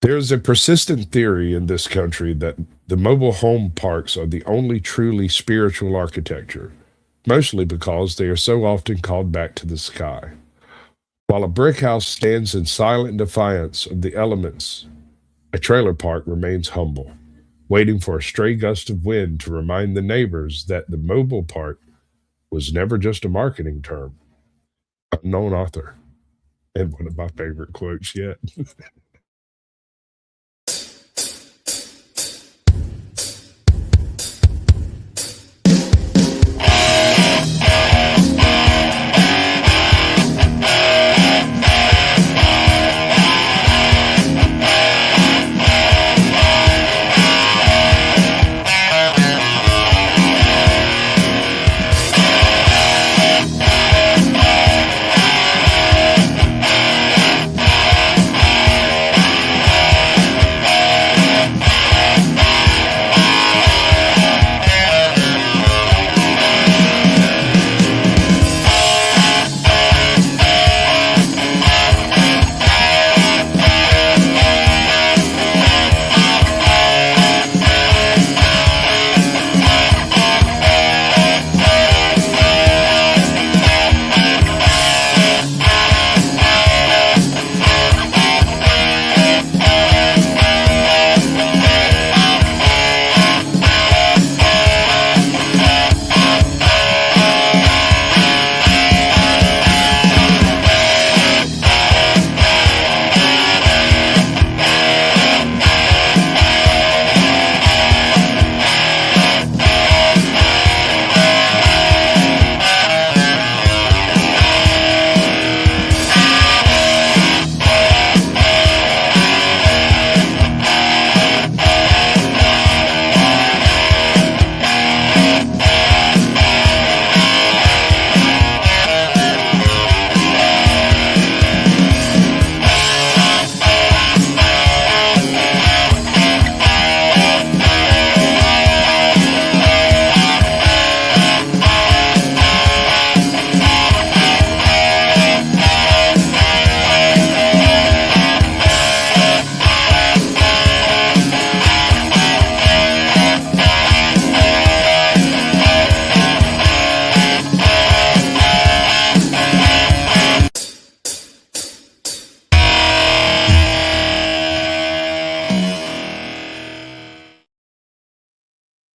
There's a persistent theory in this country that the mobile home parks are the only truly spiritual architecture, mostly because they are so often called back to the sky. While a brick house stands in silent defiance of the elements, a trailer park remains humble, waiting for a stray gust of wind to remind the neighbors that the mobile park was never just a marketing term. Unknown author. And one of my favorite quotes yet.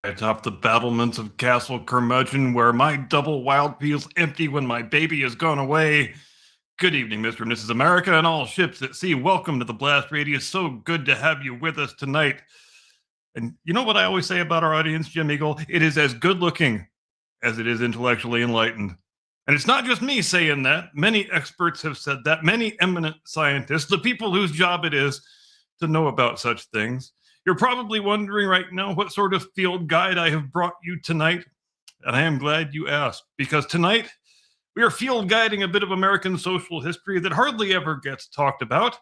Atop the battlements of Castle Curmudgeon, where my double wild feels empty when my baby has gone away. Good evening, Mr. and Mrs. America, and all ships at sea. Welcome to the Blast Radius. So good to have you with us tonight. And you know what I always say about our audience, Jim Eagle? It is as good looking as it is intellectually enlightened. And it's not just me saying that. Many experts have said that. Many eminent scientists, the people whose job it is to know about such things. You're probably wondering right now what sort of field guide I have brought you tonight. And I am glad you asked, because tonight we are field guiding a bit of American social history that hardly ever gets talked about,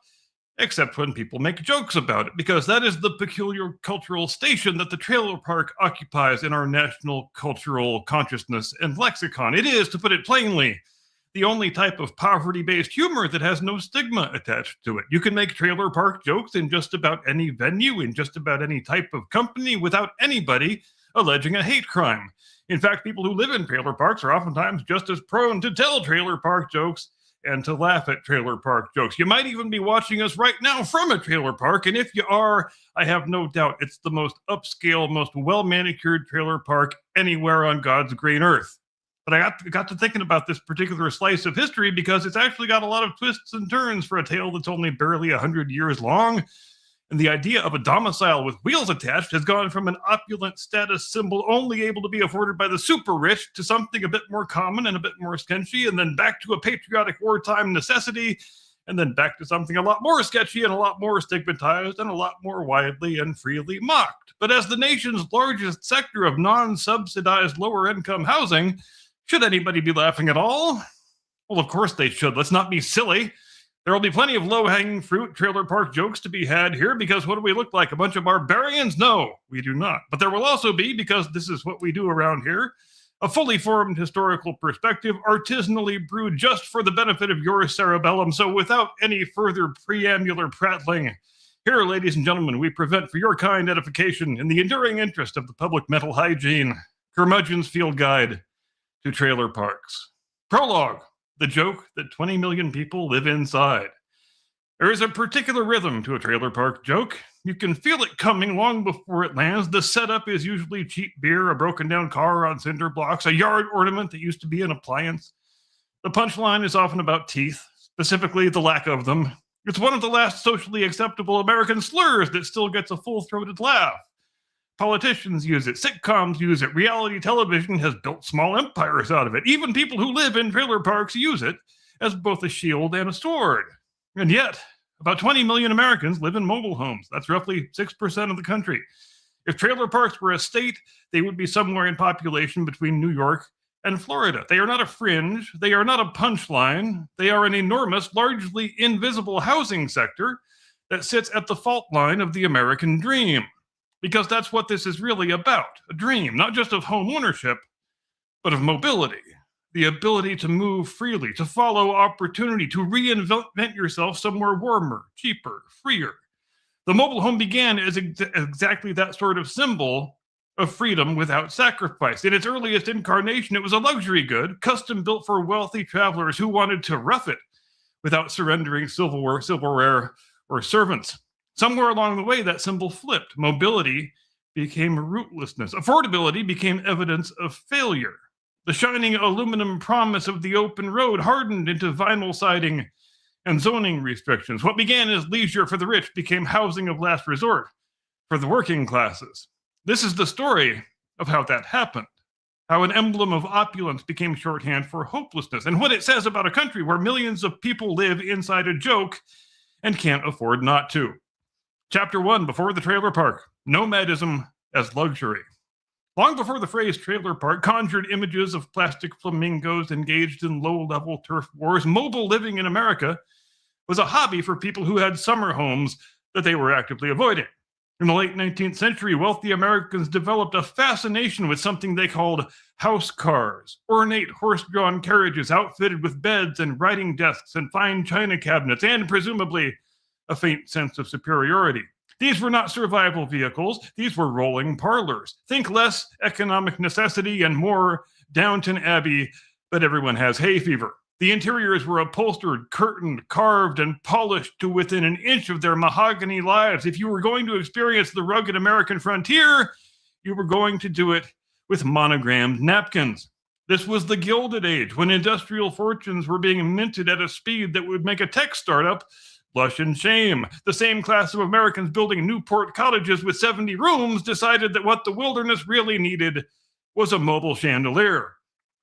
except when people make jokes about it, because that is the peculiar cultural station that the trailer park occupies in our national cultural consciousness and lexicon. It is, to put it plainly, the only type of poverty-based humor that has no stigma attached to it. You can make trailer park jokes in just about any venue, in just about any type of company, without anybody alleging a hate crime. In fact, people who live in trailer parks are oftentimes just as prone to tell trailer park jokes and to laugh at trailer park jokes. You might even be watching us right now from a trailer park, and if you are, I have no doubt it's the most upscale, most well-manicured trailer park anywhere on God's green earth. But I got to thinking about this particular slice of history because it's actually got a lot of twists and turns for a tale that's only barely 100 years long. And the idea of a domicile with wheels attached has gone from an opulent status symbol only able to be afforded by the super rich to something a bit more common and a bit more sketchy, and then back to a patriotic wartime necessity, and then back to something a lot more sketchy and a lot more stigmatized and a lot more widely and freely mocked. But as the nation's largest sector of non-subsidized lower-income housing, should anybody be laughing at all? Well, of course they should. Let's not be silly. There will be plenty of low-hanging fruit trailer park jokes to be had here, because what do we look like? A bunch of barbarians? No, we do not. But there will also be, because this is what we do around here, a fully formed historical perspective, artisanally brewed just for the benefit of your cerebellum. So without any further preambular prattling, Here, ladies and gentlemen, we present for your kind edification in the enduring interest of the public mental hygiene, Curmudgeon's Field Guide to Trailer Parks. Prologue, the joke that 20 million people live inside. There is a particular rhythm to a trailer park joke. You can feel it coming long before it lands. The setup is usually cheap beer, a broken down car on cinder blocks, a yard ornament that used to be an appliance. The punchline is often about teeth, specifically the lack of them. It's one of the last socially acceptable American slurs that still gets a full-throated laugh. Politicians use it, sitcoms use it, reality television has built small empires out of it. Even people who live in trailer parks use it as both a shield and a sword. And yet, about 20 million Americans live in mobile homes. That's roughly 6% of the country. If trailer parks were a state, they would be somewhere in population between New York and Florida. They are not a fringe. They are not a punchline. They are an enormous, largely invisible housing sector that sits at the fault line of the American dream. Because that's what this is really about, a dream, not just of home ownership, but of mobility. The ability to move freely, to follow opportunity, to reinvent yourself somewhere warmer, cheaper, freer. The mobile home began as exactly that sort of symbol of freedom without sacrifice. In its earliest incarnation, it was a luxury good, custom built for wealthy travelers who wanted to rough it without surrendering silverware, or servants. Somewhere along the way, that symbol flipped. Mobility became rootlessness. Affordability became evidence of failure. The shining aluminum promise of the open road hardened into vinyl siding and zoning restrictions. What began as leisure for the rich became housing of last resort for the working classes. This is the story of how that happened, how an emblem of opulence became shorthand for hopelessness, and what it says about a country where millions of people live inside a joke and can't afford not to. Chapter 1, Before the Trailer Park, Nomadism as Luxury. Long before the phrase trailer park conjured images of plastic flamingos engaged in low-level turf wars, mobile living in America was a hobby for people who had summer homes that they were actively avoiding. In the late 19th century, wealthy Americans developed a fascination with something they called house cars, ornate horse-drawn carriages outfitted with beds and writing desks and fine china cabinets, and presumably a faint sense of superiority. These were not survival vehicles. These were rolling parlors. Think less economic necessity and more Downton Abbey, but everyone has hay fever. The interiors were upholstered, curtained, carved, and polished to within an inch of their mahogany lives. If you were going to experience the rugged American frontier, you were going to do it with monogrammed napkins. This was the Gilded Age, when industrial fortunes were being minted at a speed that would make a tech startup blush and shame. The same class of Americans building Newport cottages with 70 rooms decided that what the wilderness really needed was a mobile chandelier.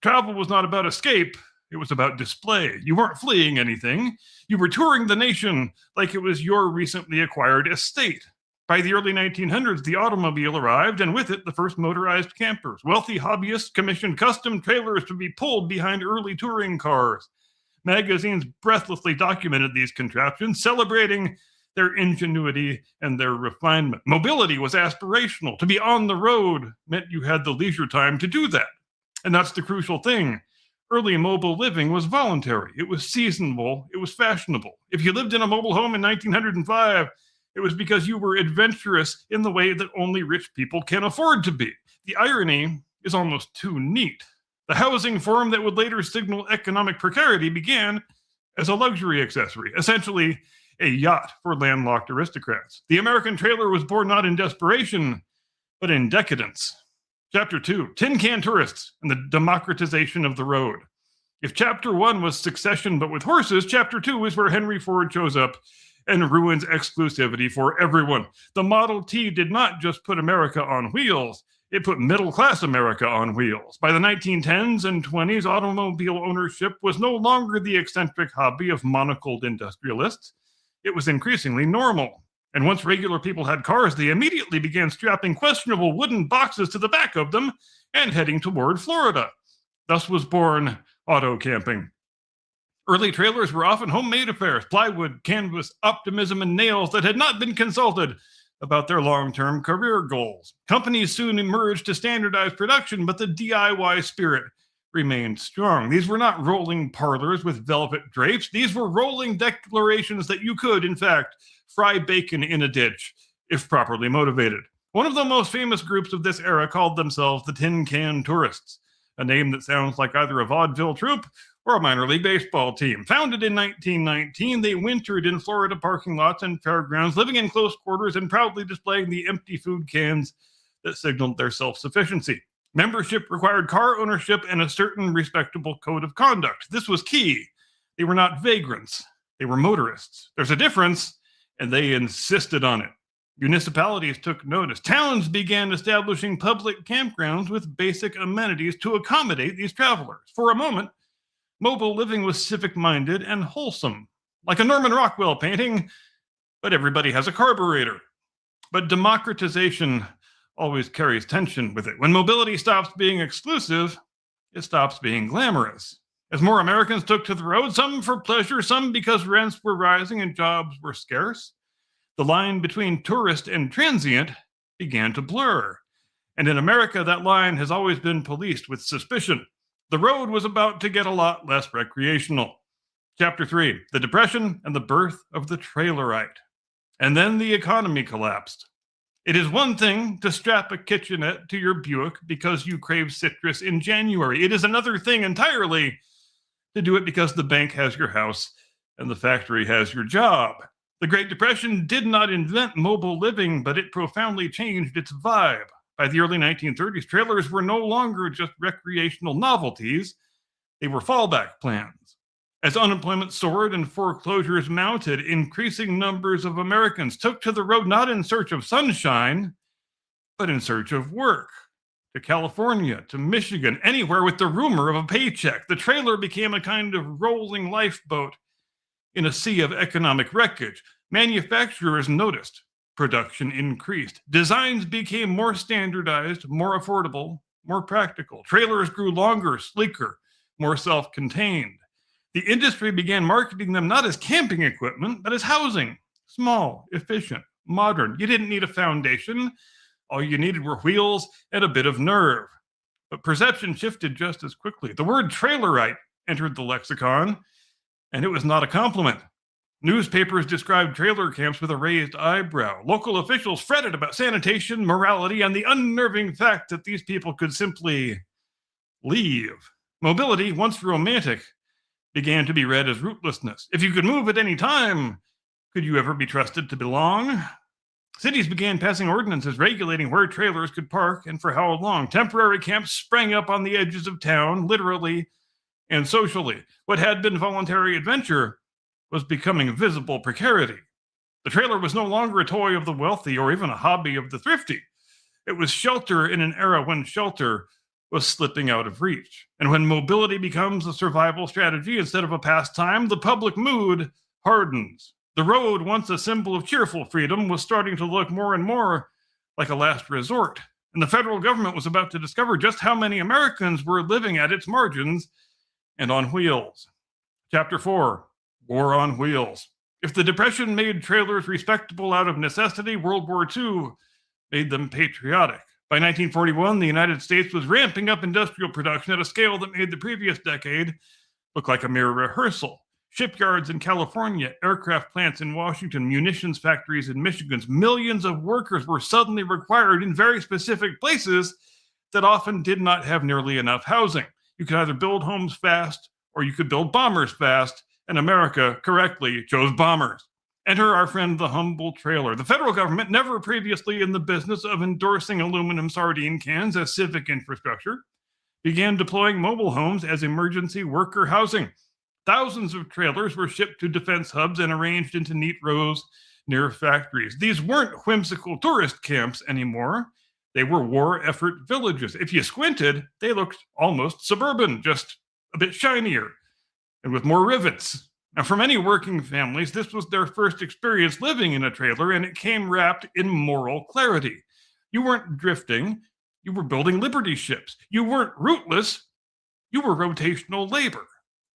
Travel was not about escape, it was about display. You weren't fleeing anything. You were touring the nation like it was your recently acquired estate. By the early 1900s, the automobile arrived, and with it, the first motorized campers. Wealthy hobbyists commissioned custom trailers to be pulled behind early touring cars. Magazines breathlessly documented these contraptions, celebrating their ingenuity and their refinement. Mobility was aspirational. To be on the road meant you had the leisure time to do that. And that's the crucial thing. Early mobile living was voluntary. It was seasonable. It was fashionable. If you lived in a mobile home in 1905, it was because you were adventurous in the way that only rich people can afford to be. The irony is almost too neat. The housing form that would later signal economic precarity began as a luxury accessory, essentially a yacht for landlocked aristocrats. The American trailer was born not in desperation, but in decadence. Chapter 2, Tin Can Tourists and the Democratization of the Road. If Chapter 1 was Succession but with horses, Chapter 2 is where Henry Ford shows up and ruins exclusivity for everyone. The Model T did not just put America on wheels, it put middle-class America on wheels. By the 1910s and 20s, automobile ownership was no longer the eccentric hobby of monocled industrialists. It was increasingly normal. And once regular people had cars, they immediately began strapping questionable wooden boxes to the back of them and heading toward Florida. Thus was born auto camping. Early trailers were often homemade affairs, plywood, canvas, optimism, and nails that had not been consulted about their long-term career goals. Companies soon emerged to standardize production, but the DIY spirit remained strong. These were not rolling parlors with velvet drapes. These were rolling declarations that you could, in fact, fry bacon in a ditch if properly motivated. One of the most famous groups of this era called themselves the Tin Can Tourists, a name that sounds like either a vaudeville troupe or a minor league baseball team. Founded in 1919, they wintered in Florida parking lots and fairgrounds, living in close quarters and proudly displaying the empty food cans that signaled their self-sufficiency. Membership required car ownership and a certain respectable code of conduct. This was key. They were not vagrants. They were motorists. There's a difference, and they insisted on it. Municipalities took notice. Towns began establishing public campgrounds with basic amenities to accommodate these travelers. For a moment, mobile living was civic-minded and wholesome, like a Norman Rockwell painting, but everybody has a carburetor. But democratization always carries tension with it. When mobility stops being exclusive, it stops being glamorous. As more Americans took to the road, some for pleasure, some because rents were rising and jobs were scarce, the line between tourist and transient began to blur. And in America, that line has always been policed with suspicion. The road was about to get a lot less recreational. Chapter 3, the Depression and the Birth of the Trailerite. And then the economy collapsed. It is one thing to strap a kitchenette to your Buick because you crave citrus in January. It is another thing entirely to do it because the bank has your house and the factory has your job. The Great Depression did not invent mobile living, but it profoundly changed its vibe. By the early 1930s, trailers were no longer just recreational novelties. They were fallback plans. As unemployment soared and foreclosures mounted, increasing numbers of Americans took to the road not in search of sunshine, but in search of work. To California, to Michigan, anywhere with the rumor of a paycheck. The trailer became a kind of rolling lifeboat in a sea of economic wreckage. Manufacturers noticed. Production increased. Designs became more standardized, more affordable, more practical. Trailers grew longer, sleeker, more self-contained. The industry began marketing them not as camping equipment, but as housing. Small, efficient, modern. You didn't need a foundation. All you needed were wheels and a bit of nerve. But perception shifted just as quickly. The word trailerite entered the lexicon, and it was not a compliment. Newspapers described trailer camps with a raised eyebrow. Local officials fretted about sanitation, morality, and the unnerving fact that these people could simply leave. Mobility, once romantic, began to be read as rootlessness. If you could move at any time, could you ever be trusted to belong? Cities began passing ordinances regulating where trailers could park and for how long. Temporary camps sprang up on the edges of town, literally and socially. What had been voluntary adventure was becoming visible precarity. The trailer was no longer a toy of the wealthy or even a hobby of the thrifty. It was shelter in an era when shelter was slipping out of reach. And when mobility becomes a survival strategy instead of a pastime, the public mood hardens. The road, once a symbol of cheerful freedom, was starting to look more and more like a last resort. And the federal government was about to discover just how many Americans were living at its margins and on wheels. Chapter 4, War on Wheels. If the Depression made trailers respectable out of necessity, World War II made them patriotic. By 1941, the United States was ramping up industrial production at a scale that made the previous decade look like a mere rehearsal. Shipyards in California, aircraft plants in Washington, munitions factories in Michigan, millions of workers were suddenly required in very specific places that often did not have nearly enough housing. You could either build homes fast or you could build bombers fast, and America correctly chose bombers. Enter our friend the humble trailer. The federal government, never previously in the business of endorsing aluminum sardine cans as civic infrastructure, began deploying mobile homes as emergency worker housing. Thousands of trailers were shipped to defense hubs and arranged into neat rows near factories. These weren't whimsical tourist camps anymore. They were war effort villages. If you squinted, they looked almost suburban, just a bit shinier and with more rivets. Now, for many working families, this was their first experience living in a trailer, and it came wrapped in moral clarity. You weren't drifting. You were building liberty ships. You weren't rootless. You were rotational labor.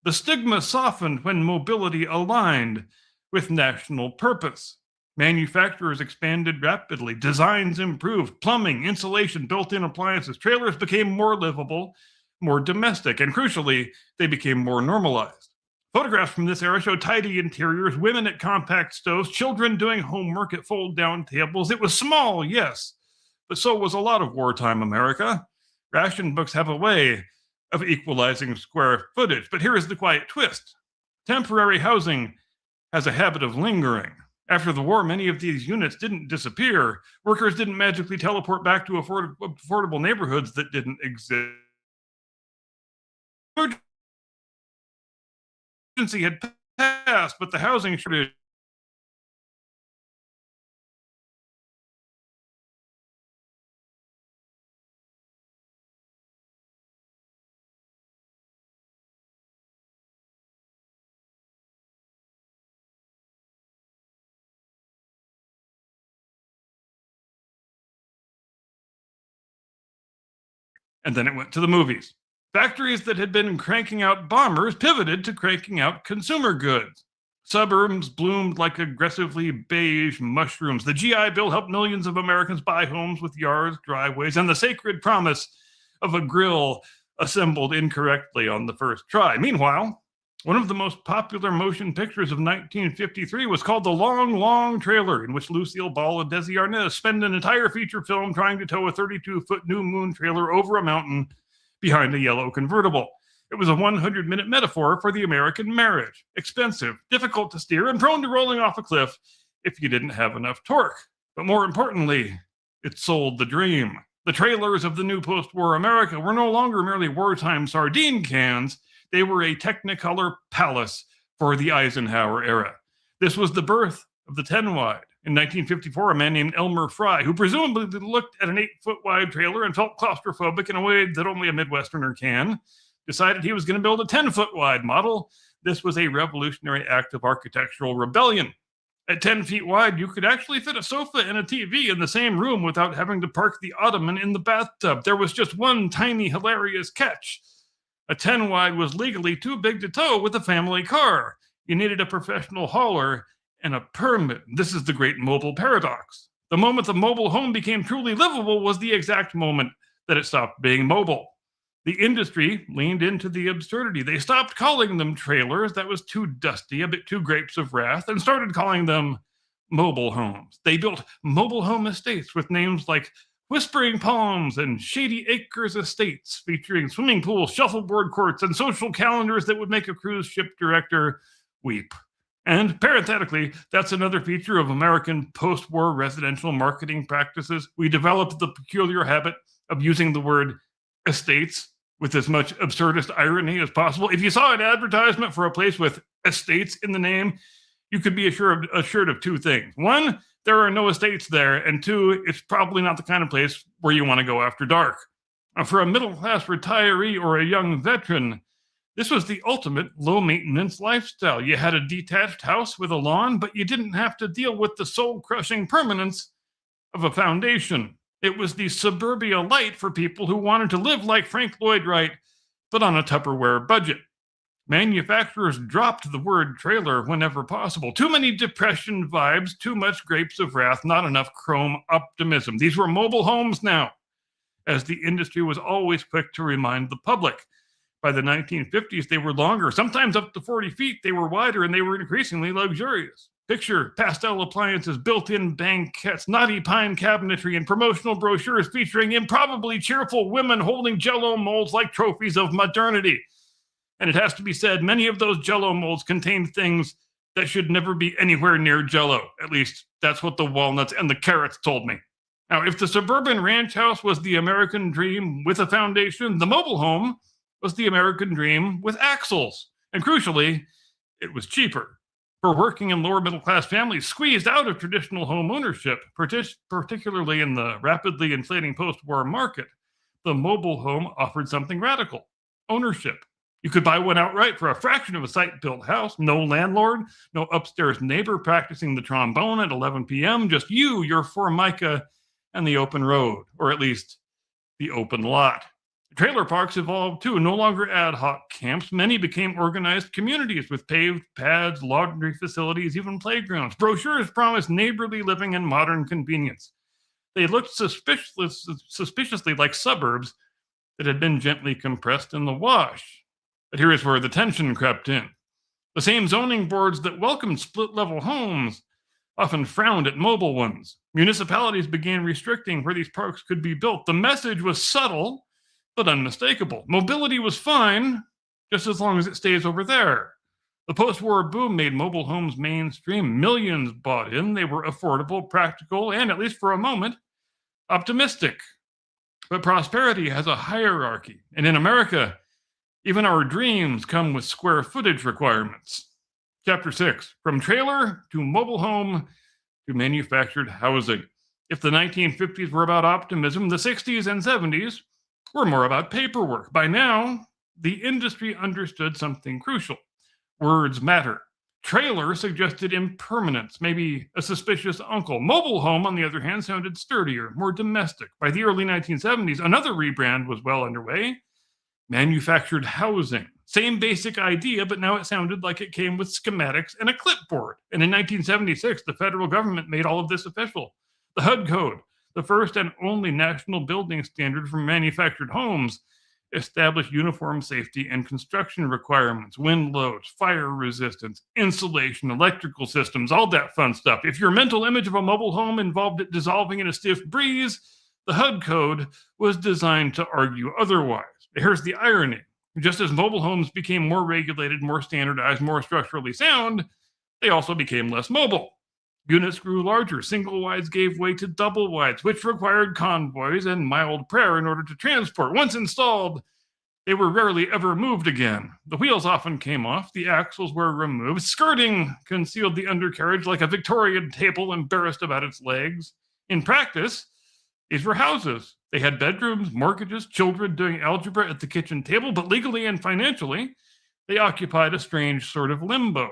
The stigma softened when mobility aligned with national purpose. Manufacturers expanded rapidly. Designs improved. Plumbing, insulation, built-in appliances. Trailers became more livable, more domestic, and crucially, they became more normalized. Photographs from this era show tidy interiors, women at compact stoves, children doing homework at fold down tables. It was small, yes, but so was a lot of wartime America. Ration books have a way of equalizing square footage, but here is the quiet twist. Temporary housing has a habit of lingering. After the war, many of these units didn't disappear. Workers didn't magically teleport back to affordable neighborhoods that didn't exist. Emergency had passed, but the housing shortage and then it went to the movies. Factories that had been cranking out bombers pivoted to cranking out consumer goods. Suburbs bloomed like aggressively beige mushrooms. The GI Bill helped millions of Americans buy homes with yards, driveways, and the sacred promise of a grill assembled incorrectly on the first try. Meanwhile, one of the most popular motion pictures of 1953 was called The Long, Long Trailer, in which Lucille Ball and Desi Arnaz spend an entire feature film trying to tow a 32-foot New Moon trailer over a mountain behind a yellow convertible. It was a 100-minute metaphor for the American marriage. Expensive, difficult to steer, and prone to rolling off a cliff if you didn't have enough torque. But more importantly, it sold the dream. The trailers of the new post-war America were no longer merely wartime sardine cans. They were a Technicolor palace for the Eisenhower era. This was the birth of the 10-wide. In 1954, a man named Elmer Fry, who presumably looked at an 8-foot-wide trailer and felt claustrophobic in a way that only a Midwesterner can, decided he was going to build a 10-foot-wide model. This was a revolutionary act of architectural rebellion. At 10 feet wide, you could actually fit a sofa and a TV in the same room without having to park the ottoman in the bathtub. There was just one tiny, hilarious catch. A 10-wide was legally too big to tow with a family car. You needed a professional hauler and a permit. This is the great mobile paradox. The moment the mobile home became truly livable was the exact moment that it stopped being mobile. The industry leaned into the absurdity. They stopped calling them trailers. That was too dusty, a bit too grapes of wrath, and started calling them mobile homes. They built mobile home estates with names like Whispering Palms and Shady Acres Estates, featuring swimming pools, shuffleboard courts, and social calendars that would make a cruise ship director weep. And parenthetically, that's another feature of American post-war residential marketing practices. We developed the peculiar habit of using the word estates with as much absurdist irony as possible. If you saw an advertisement for a place with estates in the name, you could be assured of two things. One, there are no estates there, and two, it's probably not the kind of place where you want to go after dark. For a middle-class retiree or a young veteran, this was the ultimate low-maintenance lifestyle. You had a detached house with a lawn, but you didn't have to deal with the soul-crushing permanence of a foundation. It was the suburbia light for people who wanted to live like Frank Lloyd Wright, but on a Tupperware budget. Manufacturers dropped the word trailer whenever possible. Too many depression vibes, too much grapes of wrath, not enough chrome optimism. These were mobile homes now, as the industry was always quick to remind the public. By the 1950s, they were longer, sometimes up to 40 feet. They were wider, and they were increasingly luxurious. Picture pastel appliances, built-in banquettes, knotty pine cabinetry, and promotional brochures featuring improbably cheerful women holding Jell-O molds like trophies of modernity. And it has to be said, many of those Jell-O molds contained things that should never be anywhere near Jell-O. At least that's what the walnuts and the carrots told me. Now, if the suburban ranch house was the American dream with a foundation, the mobile home was the American dream with axles. And crucially, it was cheaper. For working and lower middle class families squeezed out of traditional home ownership, particularly in the rapidly inflating post-war market, the mobile home offered something radical: ownership. You could buy one outright for a fraction of a site-built house. No landlord, no upstairs neighbor practicing the trombone at 11 p.m. Just you, your Formica, and the open road, or at least the open lot. Trailer parks evolved too, no longer ad hoc camps. Many became organized communities with paved pads, laundry facilities, even playgrounds. Brochures promised neighborly living and modern convenience. They looked suspiciously like suburbs that had been gently compressed in the wash. But here is where the tension crept in. The same zoning boards that welcomed split-level homes often frowned at mobile ones. Municipalities began restricting where these parks could be built. The message was subtle, but unmistakable. Mobility was fine, just as long as it stays over there. The post-war boom made mobile homes mainstream. Millions bought in. They were affordable, practical, and, at least for a moment, optimistic. But prosperity has a hierarchy. And in America, even our dreams come with square footage requirements. Chapter 6, From Trailer to Mobile Home to Manufactured Housing. If the 1950s were about optimism, the 60s and 70s were more about paperwork. By now, the industry understood something crucial. Words matter. Trailer suggested impermanence, maybe a suspicious uncle. Mobile home, on the other hand, sounded sturdier, more domestic. By the early 1970s, another rebrand was well underway. Manufactured housing. Same basic idea, but now it sounded like it came with schematics and a clipboard. And in 1976, the federal government made all of this official. The HUD Code, the first and only national building standard for manufactured homes, established uniform safety and construction requirements, wind loads, fire resistance, insulation, electrical systems, all that fun stuff. If your mental image of a mobile home involved it dissolving in a stiff breeze, the HUD Code was designed to argue otherwise. Here's the irony. Just as mobile homes became more regulated, more standardized, more structurally sound, they also became less mobile. Units grew larger. Single wides gave way to double wides, which required convoys and mild prayer in order to transport. Once installed, they were rarely ever moved again. The wheels often came off. The axles were removed. Skirting concealed the undercarriage like a Victorian table embarrassed about its legs. In practice, these were houses. They had bedrooms, mortgages, children doing algebra at the kitchen table, but legally and financially, they occupied a strange sort of limbo.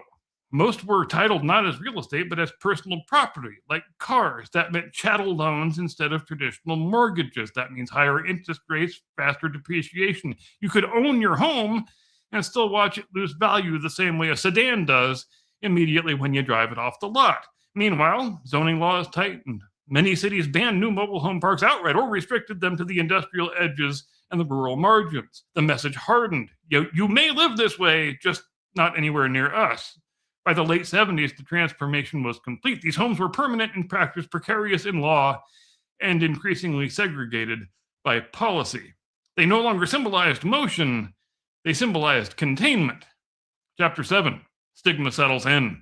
Most were titled not as real estate, but as personal property, like cars. That meant chattel loans instead of traditional mortgages. That means higher interest rates, faster depreciation. You could own your home and still watch it lose value the same way a sedan does immediately when you drive it off the lot. Meanwhile, zoning laws tightened. Many cities banned new mobile home parks outright or restricted them to the industrial edges and the rural margins. The message hardened. You may live this way, just not anywhere near us. By the late 70s, the transformation was complete. These homes were permanent in practice, precarious in law, and increasingly segregated by policy. They no longer symbolized motion, they symbolized containment. Chapter 7, Stigma Settles In.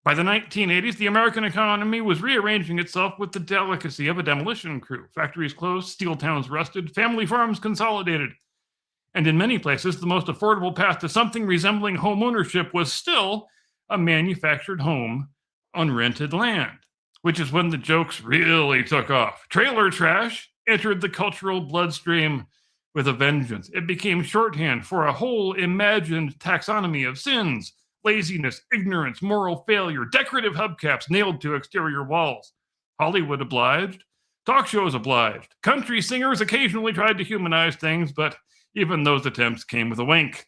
By the 1980s, the American economy was rearranging itself with the delicacy of a demolition crew. Factories closed, steel towns rusted, family farms consolidated. And in many places, the most affordable path to something resembling home ownership was still a manufactured home on rented land, which is when the jokes really took off. Trailer trash entered the cultural bloodstream with a vengeance. It became shorthand for a whole imagined taxonomy of sins: laziness, ignorance, moral failure, decorative hubcaps nailed to exterior walls. Hollywood obliged. Talk shows obliged. Country singers occasionally tried to humanize things, but even those attempts came with a wink.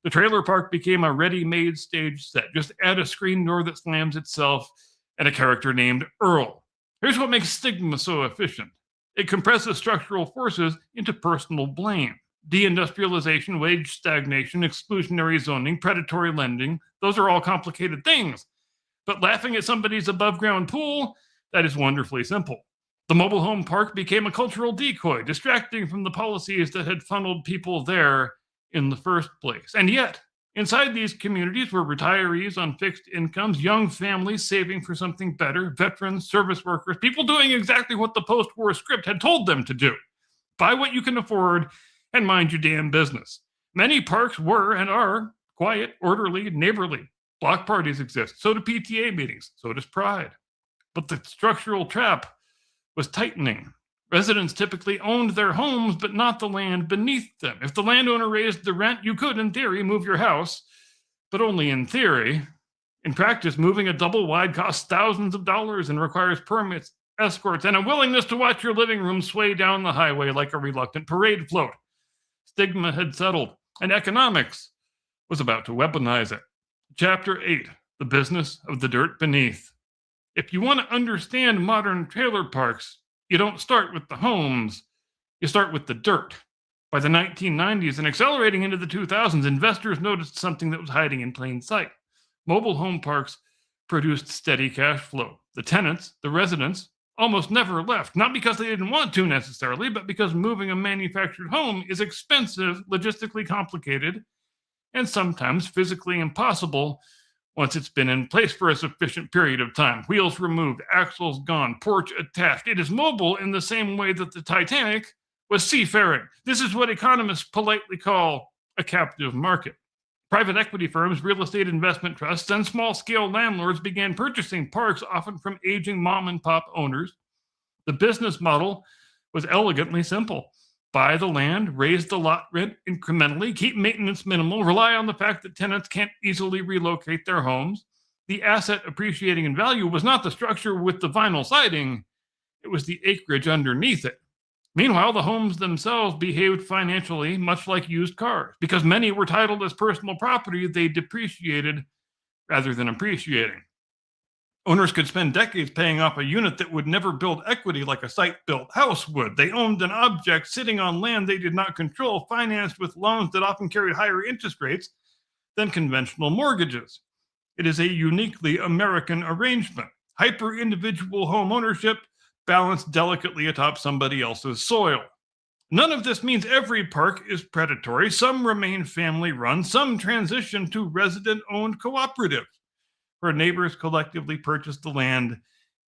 The trailer park became a ready-made stage set. Just add a screen door that slams itself and a character named Earl. Here's what makes stigma so efficient. It compresses structural forces into personal blame. Deindustrialization, wage stagnation, exclusionary zoning, predatory lending, those are all complicated things. But laughing at somebody's above-ground pool, that is wonderfully simple. The mobile home park became a cultural decoy, distracting from the policies that had funneled people there in the first place. And yet, inside these communities were retirees on fixed incomes, young families saving for something better, veterans, service workers, people doing exactly what the post-war script had told them to do. Buy what you can afford and mind your damn business. Many parks were and are quiet, orderly, neighborly. Block parties exist. So do PTA meetings. So does Pride. But the structural trap was tightening. Residents typically owned their homes, but not the land beneath them. If the landowner raised the rent, you could, in theory, move your house, but only in theory. In practice, moving a double wide costs thousands of dollars and requires permits, escorts, and a willingness to watch your living room sway down the highway like a reluctant parade float. Stigma had settled, and economics was about to weaponize it. Chapter 8, The Business of the Dirt Beneath. If you want to understand modern trailer parks, you don't start with the homes, you start with the dirt. By the 1990s and accelerating into the 2000s, investors noticed something that was hiding in plain sight. Mobile home parks produced steady cash flow. The tenants, the residents, almost never left, not because they didn't want to necessarily, but because moving a manufactured home is expensive, logistically complicated, and sometimes physically impossible once it's been in place for a sufficient period of time. Wheels removed, axles gone, porch attached. It is mobile in the same way that the Titanic was seafaring. This is what economists politely call a captive market. Private equity firms, real estate investment trusts, and small-scale landlords began purchasing parks, often from aging mom-and-pop owners. The business model was elegantly simple. Buy the land, raise the lot rent incrementally, keep maintenance minimal, rely on the fact that tenants can't easily relocate their homes. The asset appreciating in value was not the structure with the vinyl siding, it was the acreage underneath it. Meanwhile, the homes themselves behaved financially much like used cars. Because many were titled as personal property, they depreciated rather than appreciating. Owners could spend decades paying off a unit that would never build equity like a site-built house would. They owned an object sitting on land they did not control, financed with loans that often carried higher interest rates than conventional mortgages. It is a uniquely American arrangement. Hyper-individual home ownership balanced delicately atop somebody else's soil. None of this means every park is predatory. Some remain family-run. Some transition to resident-owned cooperatives, where neighbors collectively purchase the land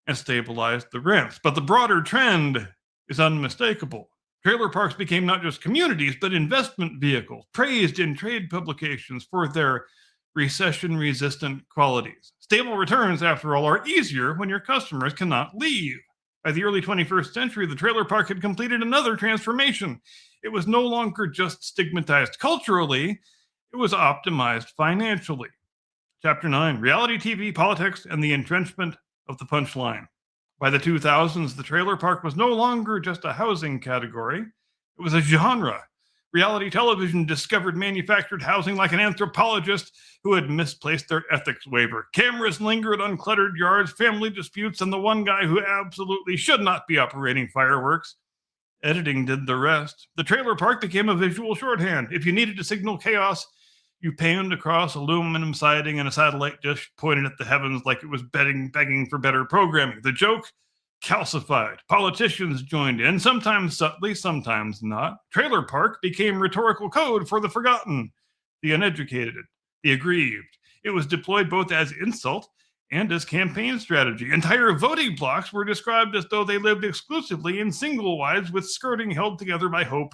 and stabilize the rents. But the broader trend is unmistakable. Trailer parks became not just communities, but investment vehicles, praised in trade publications for their recession-resistant qualities. Stable returns, after all, are easier when your customers cannot leave. By the early 21st century, the trailer park had completed another transformation. It was no longer just stigmatized culturally, it was optimized financially. Chapter 9, Reality TV, Politics, and the Entrenchment of the Punchline. By the 2000s, the trailer park was no longer just a housing category, it was a genre. Reality television discovered manufactured housing like an anthropologist who had misplaced their ethics waiver. Cameras lingered on cluttered yards, family disputes, and the one guy who absolutely should not be operating fireworks. Editing did the rest. The trailer park became a visual shorthand. If you needed to signal chaos, you panned across aluminum siding and a satellite dish pointed at the heavens like it was begging for better programming. The joke calcified. Politicians joined in, sometimes subtly, sometimes not. Trailer park became rhetorical code for the forgotten, the uneducated, the aggrieved. It was deployed both as insult and as campaign strategy. Entire voting blocks were described as though they lived exclusively in single wides with skirting held together by hope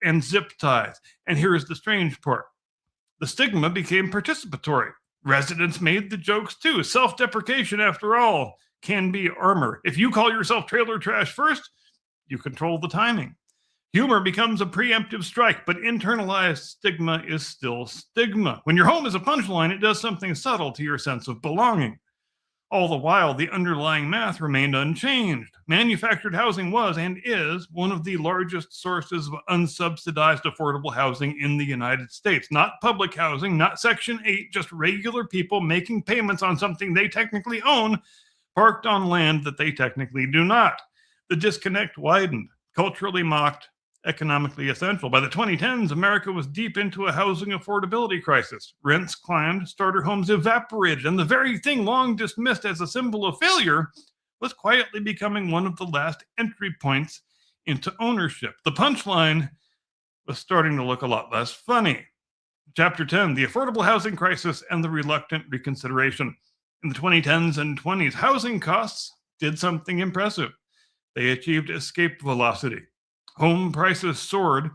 and zip ties. And here is the strange part. The stigma became participatory. Residents made the jokes too. Self-deprecation, after all, can be armor. If you call yourself trailer trash first, you control the timing. Humor becomes a preemptive strike, but internalized stigma is still stigma. When your home is a punchline, it does something subtle to your sense of belonging. All the while, the underlying math remained unchanged. Manufactured housing was and is one of the largest sources of unsubsidized affordable housing in the United States. Not public housing, not Section 8, just regular people making payments on something they technically own, parked on land that they technically do not. The disconnect widened, culturally mocked, economically essential. By the 2010s, America was deep into a housing affordability crisis. Rents climbed, starter homes evaporated, and the very thing long dismissed as a symbol of failure was quietly becoming one of the last entry points into ownership. The punchline was starting to look a lot less funny. Chapter 10, The Affordable Housing Crisis and the Reluctant Reconsideration. In the 2010s and 20s, housing costs did something impressive. They achieved escape velocity. Home prices soared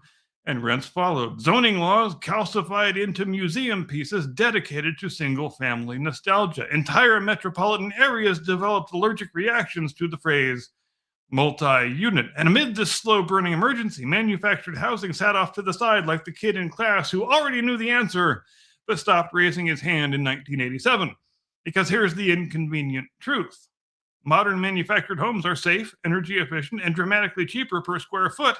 and rents followed. Zoning laws calcified into museum pieces dedicated to single-family nostalgia. Entire metropolitan areas developed allergic reactions to the phrase multi-unit. And amid this slow-burning emergency, manufactured housing sat off to the side like the kid in class who already knew the answer but stopped raising his hand in 1987. Because here's the inconvenient truth. Modern manufactured homes are safe, energy efficient, and dramatically cheaper per square foot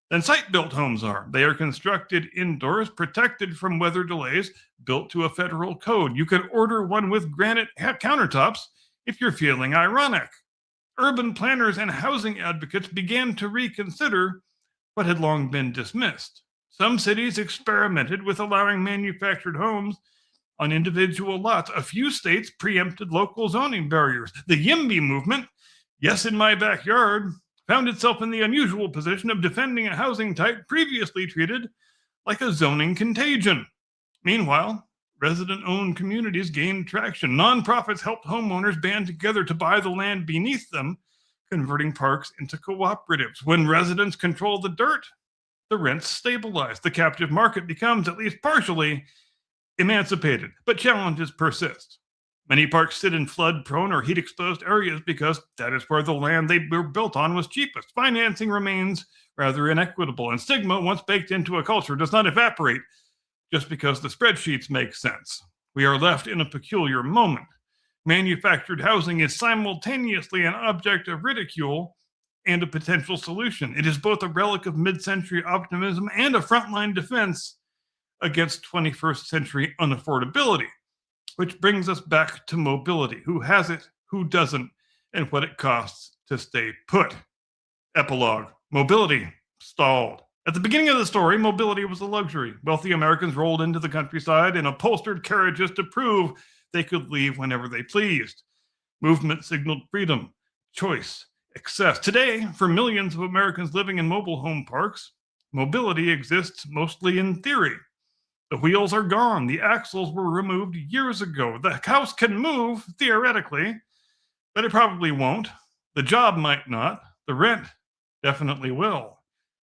than site-built homes are. They are constructed indoors, protected from weather delays, built to a federal code. You can order one with granite countertops if you're feeling ironic. Urban planners and housing advocates began to reconsider what had long been dismissed. Some cities experimented with allowing manufactured homes on individual lots. A few states preempted local zoning barriers. The YIMBY movement, yes, in my backyard, found itself in the unusual position of defending a housing type previously treated like a zoning contagion. Meanwhile, resident-owned communities gained traction. Nonprofits helped homeowners band together to buy the land beneath them, converting parks into cooperatives. When residents control the dirt, the rents stabilize. The captive market becomes, at least partially, emancipated, but challenges persist. Many parks sit in flood-prone or heat-exposed areas because that is where the land they were built on was cheapest. Financing remains rather inequitable, and stigma, once baked into a culture, does not evaporate just because the spreadsheets make sense. We are left in a peculiar moment. Manufactured housing is simultaneously an object of ridicule and a potential solution. It is both a relic of mid-century optimism and a frontline defense against 21st century unaffordability, which brings us back to mobility. Who has it, who doesn't, and what it costs to stay put. Epilogue. Mobility stalled. At the beginning of the story, mobility was a luxury. Wealthy Americans rolled into the countryside in upholstered carriages to prove they could leave whenever they pleased. Movement signaled freedom, choice, excess. Today, for millions of Americans living in mobile home parks, mobility exists mostly in theory. The wheels are gone. The axles were removed years ago. The house can move, theoretically, but it probably won't. The job might not. The rent definitely will.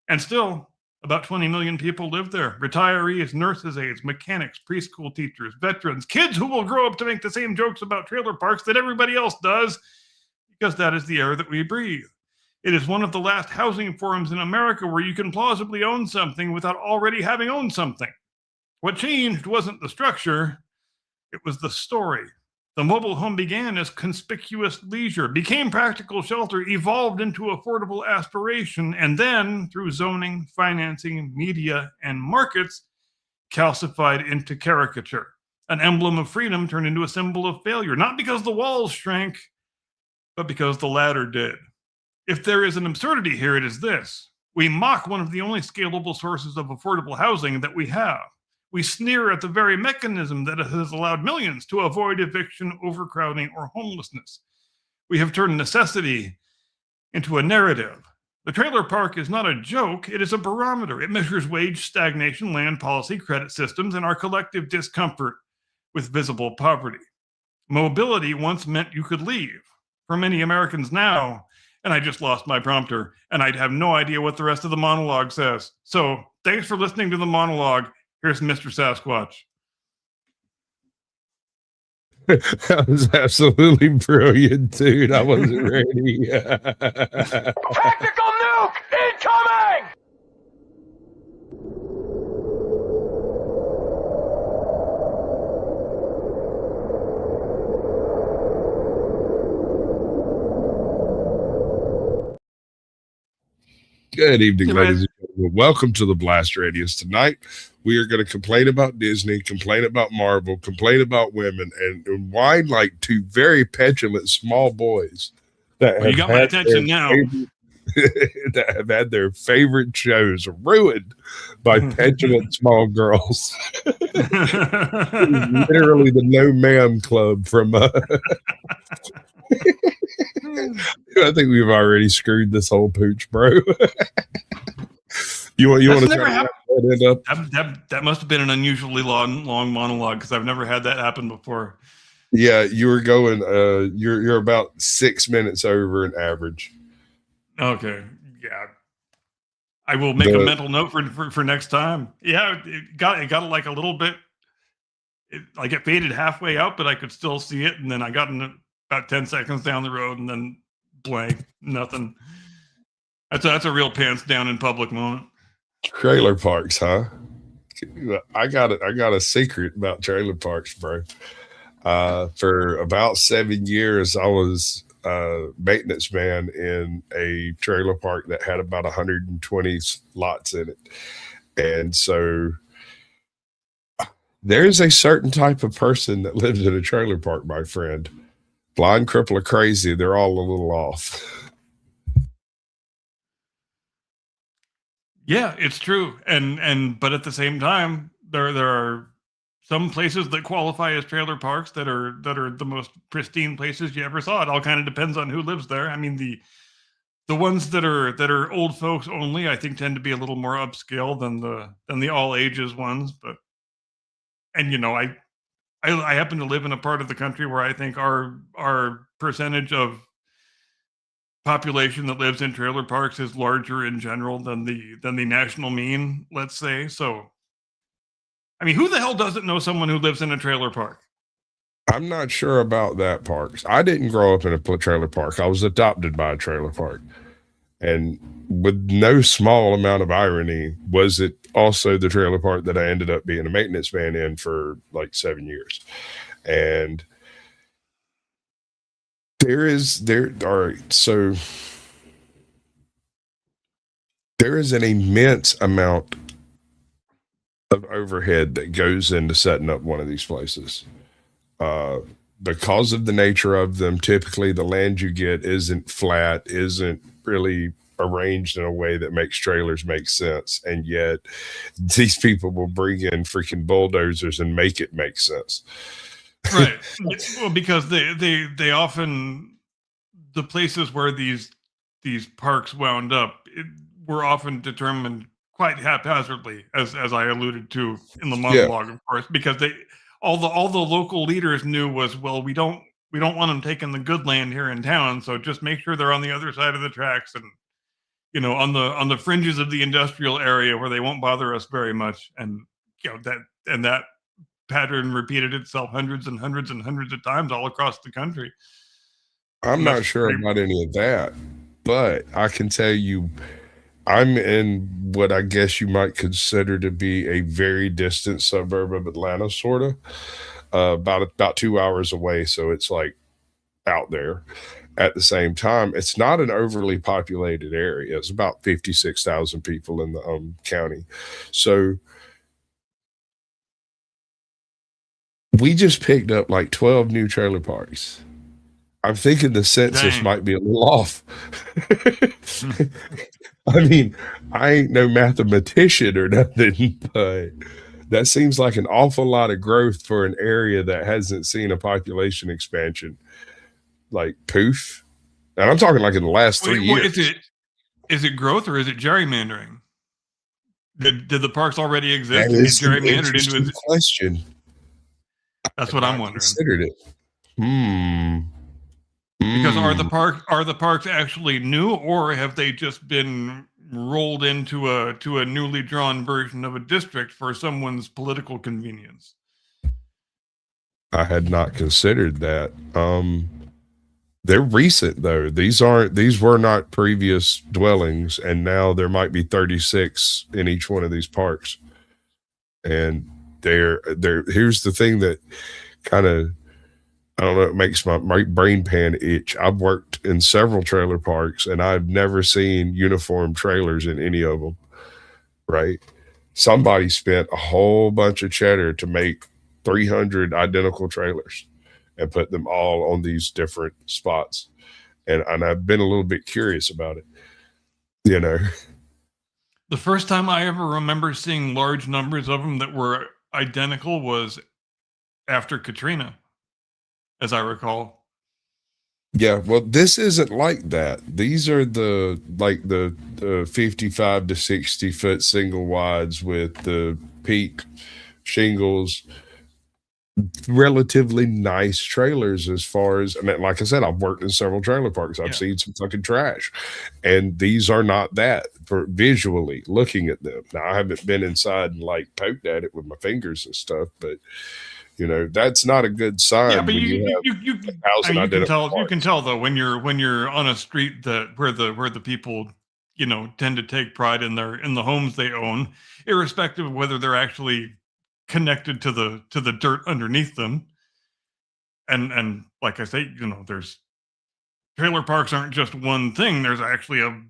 And still, about 20 million people live there. Retirees, nurses' aides, mechanics, preschool teachers, veterans, kids who will grow up to make the same jokes about trailer parks that everybody else does, because that is the air that we breathe. It is one of the last housing forums in America where you can plausibly own something without already having owned something. What changed wasn't the structure, it was the story. The mobile home began as conspicuous leisure, became practical shelter, evolved into affordable aspiration, and then, through zoning, financing, media, and markets, calcified into caricature. An emblem of freedom turned into a symbol of failure, not because the walls shrank, but because the ladder did. If there is an absurdity here, it is this. We mock one of the only scalable sources of affordable housing that we have. We sneer at the very mechanism that has allowed millions to avoid eviction, overcrowding, or homelessness. We have turned necessity into a narrative. The trailer park is not a joke, it is a barometer. It measures wage stagnation, land policy, credit systems, and our collective discomfort with visible poverty. Mobility once meant you could leave. For many Americans now, and I just lost my prompter, and I'd have no idea what the rest of the monologue says. So thanks for listening to the monologue. Here's Mr. Sasquatch. That was absolutely brilliant, dude. I wasn't ready. Tactical nuke incoming! Good evening, Hey, ladies man. and gentlemen. Welcome to the Blast Radius. Tonight, we are going to complain about Disney, complain about Marvel, complain about women, and whine like two very petulant small boys that Well, you got my attention now. that have had their favorite shows ruined by petulant small girls. Literally the No Ma'am Club from I think we've already screwed this whole pooch, bro. You want to never try to wrap that end up? That must have been an unusually long monologue because I've never had that happen before. Yeah, you were going. You're about 6 minutes over an average. Okay, yeah, I will make a mental note for next time. Yeah, it got like a little bit. It faded halfway out, but I could still see it, and then I got in about 10 seconds down the road, and then blank, nothing. That's a real pants down in public moment. Trailer parks, huh? I got a secret about trailer parks, bro. For about 7 years, I was maintenance man in a trailer park that had about 120 lots in it. And so there's a certain type of person that lives in a trailer park, my friend. Blind, cripple, or crazy, they're all a little off. Yeah, it's true. But at the same time, there are some places that qualify as trailer parks that are the most pristine places you ever saw. It all kind of depends on who lives there. I mean, the ones that are old folks only, I think, tend to be a little more upscale than the all ages ones. But and I happen to live in a part of the country where I think our percentage of population that lives in trailer parks is larger in general than the national mean, let's say. So, I mean, who the hell doesn't know someone who lives in a trailer park? I'm not sure about that parks. I didn't grow up in a trailer park. I was adopted by a trailer park. And with no small amount of irony, was it also the trailer park that I ended up being a maintenance man in for like 7 years. And so there is an immense amount of overhead that goes into setting up one of these places. Because of the nature of them, typically the land you get isn't flat, isn't really arranged in a way that makes trailers make sense. And yet these people will bring in freaking bulldozers and make it make sense. Right. Well, because they often, the places where these parks wound up were often determined quite haphazardly, as I alluded to in the Yeah. monologue, of course, because all the local leaders knew was, well, we don't want them taking the good land here in town, so just make sure they're on the other side of the tracks and on the fringes of the industrial area where they won't bother us very much. And that pattern repeated itself hundreds and hundreds and hundreds of times all across the country. I'm And that's not sure pretty, about any of that, but I can tell you I'm in what I guess you might consider to be a very distant suburb of Atlanta, sort of, about 2 hours away. So it's like out there. At the same time, it's not an overly populated area. It's about 56,000 people in the county. So we just picked up like 12 new trailer parks. I'm thinking the census dang. might be a little off. I mean, I ain't no mathematician or nothing, but that seems like an awful lot of growth for an area that hasn't seen a population expansion. Like poof. And I'm talking like in the last 3 Wait, what years. is it growth or is it gerrymandering? Did the parks already exist That and get is an gerrymandered into interesting it? question. That's I've what I'm not wondering. considered it. Hmm. Because Hmm. are the parks actually new, or have they just been rolled into a newly drawn version of a district for someone's political convenience? I had not considered that. They're recent though. These were not previous dwellings, and now there might be 36 in each one of these parks. And they're here's the thing that kind of, I don't know, it makes my brain pan itch. I've worked in several trailer parks and I've never seen uniform trailers in any of them, right? Somebody spent a whole bunch of cheddar to make 300 identical trailers and put them all on these different spots. And I've been a little bit curious about it, you know. The first time I ever remember seeing large numbers of them that were identical was after Katrina, as I recall. Yeah, well, this isn't like that. These are the 55 to 60 foot single wides with the peak shingles, relatively nice trailers. As far as, I mean, like I said, I've worked in several trailer parks. I've Yeah. seen some fucking trash, and these are not that for visually looking at them. Now, I haven't been inside and like poked at it with my fingers and stuff, but that's not a good Yeah, sign but when you have you a I thousand mean, identical you can parts. tell though when you're on a street that where the people tend to take pride in the homes they own, irrespective of whether they're actually connected to the dirt underneath them. And like I say, there's trailer parks aren't just one thing. There's actually a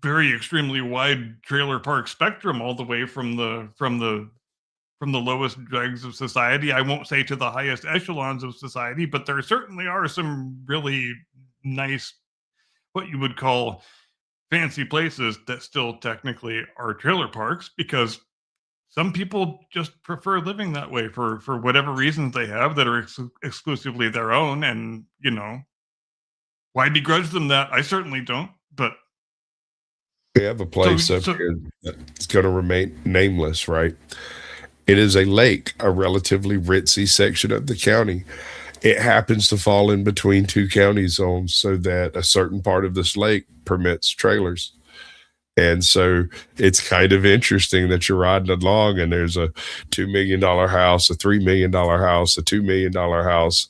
very extremely wide trailer park spectrum, all the way from the lowest dregs of society. I won't say to the highest echelons of society, but there certainly are some really nice, what you would call fancy places that still technically are trailer parks, because some people just prefer living that way for whatever reasons they have that are exclusively their own. And, why begrudge them that? I certainly don't. But We have a place up so here that's going to remain nameless, right? It is a lake, a relatively ritzy section of the county. It happens to fall in between two county zones so that a certain part of this lake permits trailers. And so it's kind of interesting that you're riding along and there's a $2 million house, a $3 million house, a $2 million house,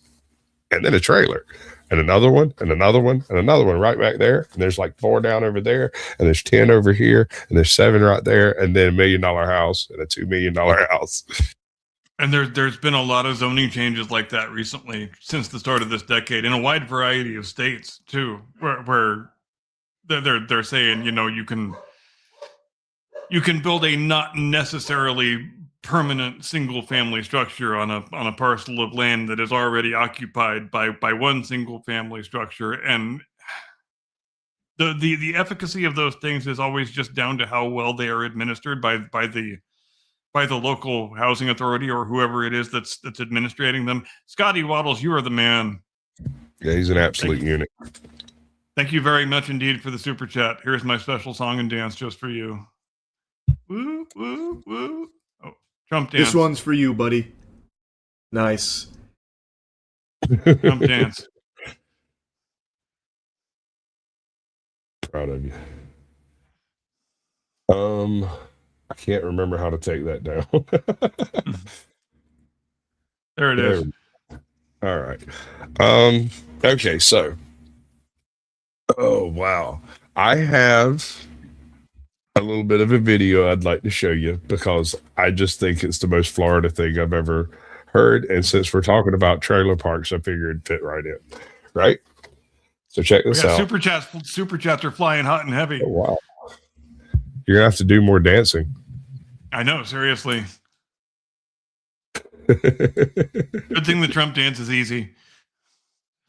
and then a trailer. And another one, and another one, and another one right back there. And there's like 4 down over there, and there's 10 over here, and there's 7 right there, and then $1 million house and a $2 million house. And there's been a lot of zoning changes like that recently since the start of this decade in a wide variety of states too, where they're saying, you can build a not necessarily permanent single family structure on a parcel of land that is already occupied by one single family structure. And the efficacy of those things is always just down to how well they are administered by the local housing authority or whoever it is that's administrating them. Scotty Waddles, you are the man. Yeah, he's an absolute unit. Thank you very much indeed for the super chat. Here's my special song and dance just for you. Woo, woo, woo. Oh, Trump dance. This one's for you, buddy. Nice. Trump dance. Proud of you. I can't remember how to take that down. There it is. All right. Okay, so. Oh, wow. I have a little bit of a video I'd like to show you because I just think it's the most Florida thing I've ever heard. And since we're talking about trailer parks, I figured it'd fit right in. Right? So check this out. Super chats are flying hot and heavy. Oh, wow. You're going to have to do more dancing. I know, seriously. Good thing the Trump dance is easy.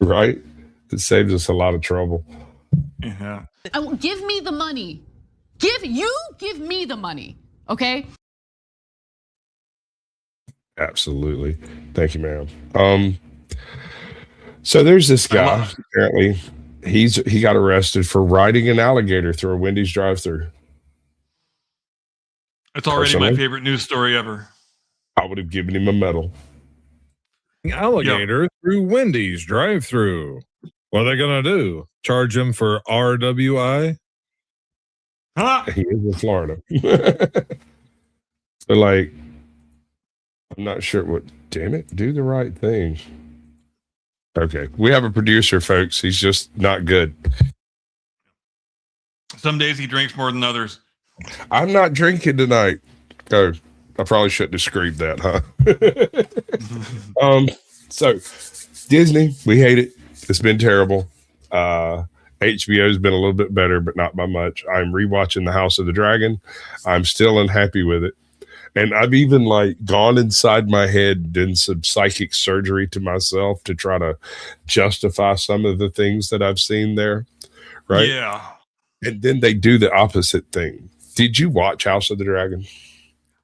Right? It saves us a lot of trouble. Yeah. Give me the money. Give me the money. Okay? Absolutely. Thank you, ma'am. So there's this guy. Apparently, he got arrested for riding an alligator through a Wendy's drive-thru. It's already my favorite news story ever. I would have given him a medal. Alligator through Wendy's drive-thru. What are they gonna do? Charge him for RWI? Huh? He is in Florida. So, like, I'm not sure what. Damn it! Do the right thing. Okay, we have a producer, folks. He's just not good. Some days he drinks more than others. I'm not drinking tonight. Oh, I probably shouldn't have screamed that, huh? So Disney, we hate it. It's been terrible. HBO's been a little bit better, but not by much. I'm rewatching The House of the Dragon. I'm still unhappy with it. And I've even gone inside my head, done some psychic surgery to myself to try to justify some of the things that I've seen there. Right. Yeah. And then they do the opposite thing. Did you watch House of the Dragon?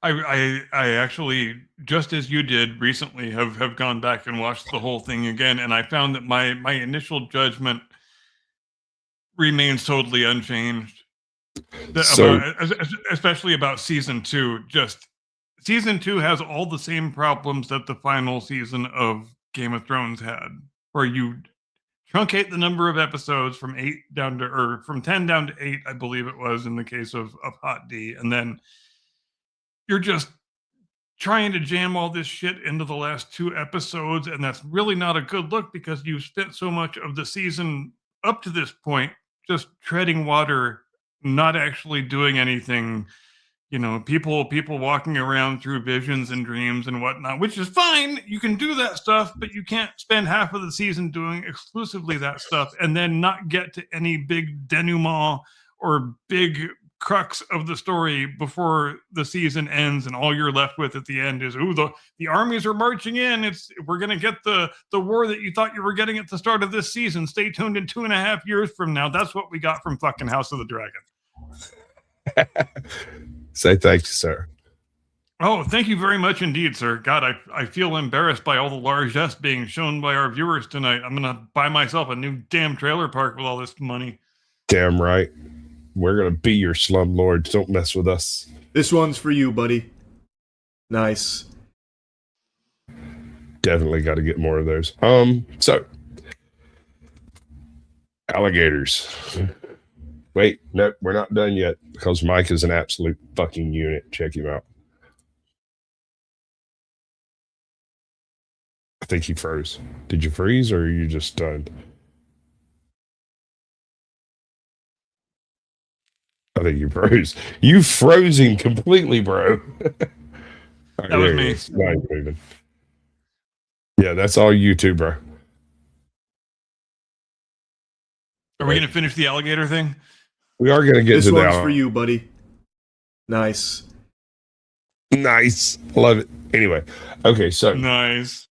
I actually, just as you did recently, have gone back and watched the whole thing again, and I found that my initial judgment remains totally unchanged. Especially about season 2. Just season 2 has all the same problems that the final season of Game of Thrones had, where you truncate the number of episodes from 10 down to 8, I believe it was in the case of Hot D, and then you're just trying to jam all this shit into the last 2 episodes, and that's really not a good look because you've spent so much of the season up to this point just treading water, not actually doing anything. People walking around through visions and dreams and whatnot, which is fine. You can do that stuff, but you can't spend half of the season doing exclusively that stuff and then not get to any big denouement or big crux of the story before the season ends, and all you're left with at the end is, "Ooh, the armies are marching in. We're gonna get the war that you thought you were getting at the start of this season. Stay tuned in 2.5 years from now." That's what we got from fucking House of the Dragon. Say thank you, sir. Oh, thank you very much indeed, sir. God, I feel embarrassed by all the largesse being shown by our viewers tonight. I'm gonna buy myself a new damn trailer park with all this money. Damn right. We're gonna be your slumlords. Don't mess with us. This one's for you, buddy. Nice. Definitely got to get more of those. So alligators. Wait, no, we're not done yet because Mike is an absolute fucking unit. Check him out. I think he froze. Did you freeze or are you just stunned? I think you froze. You frozen completely, bro. Right, That was there me. he is. Now he's moving. Yeah, that's all you two, bro. Are we gonna finish the alligator thing? We are gonna get This to one's that. for you, buddy. Nice. Nice. Love it. Anyway, okay, so Nice.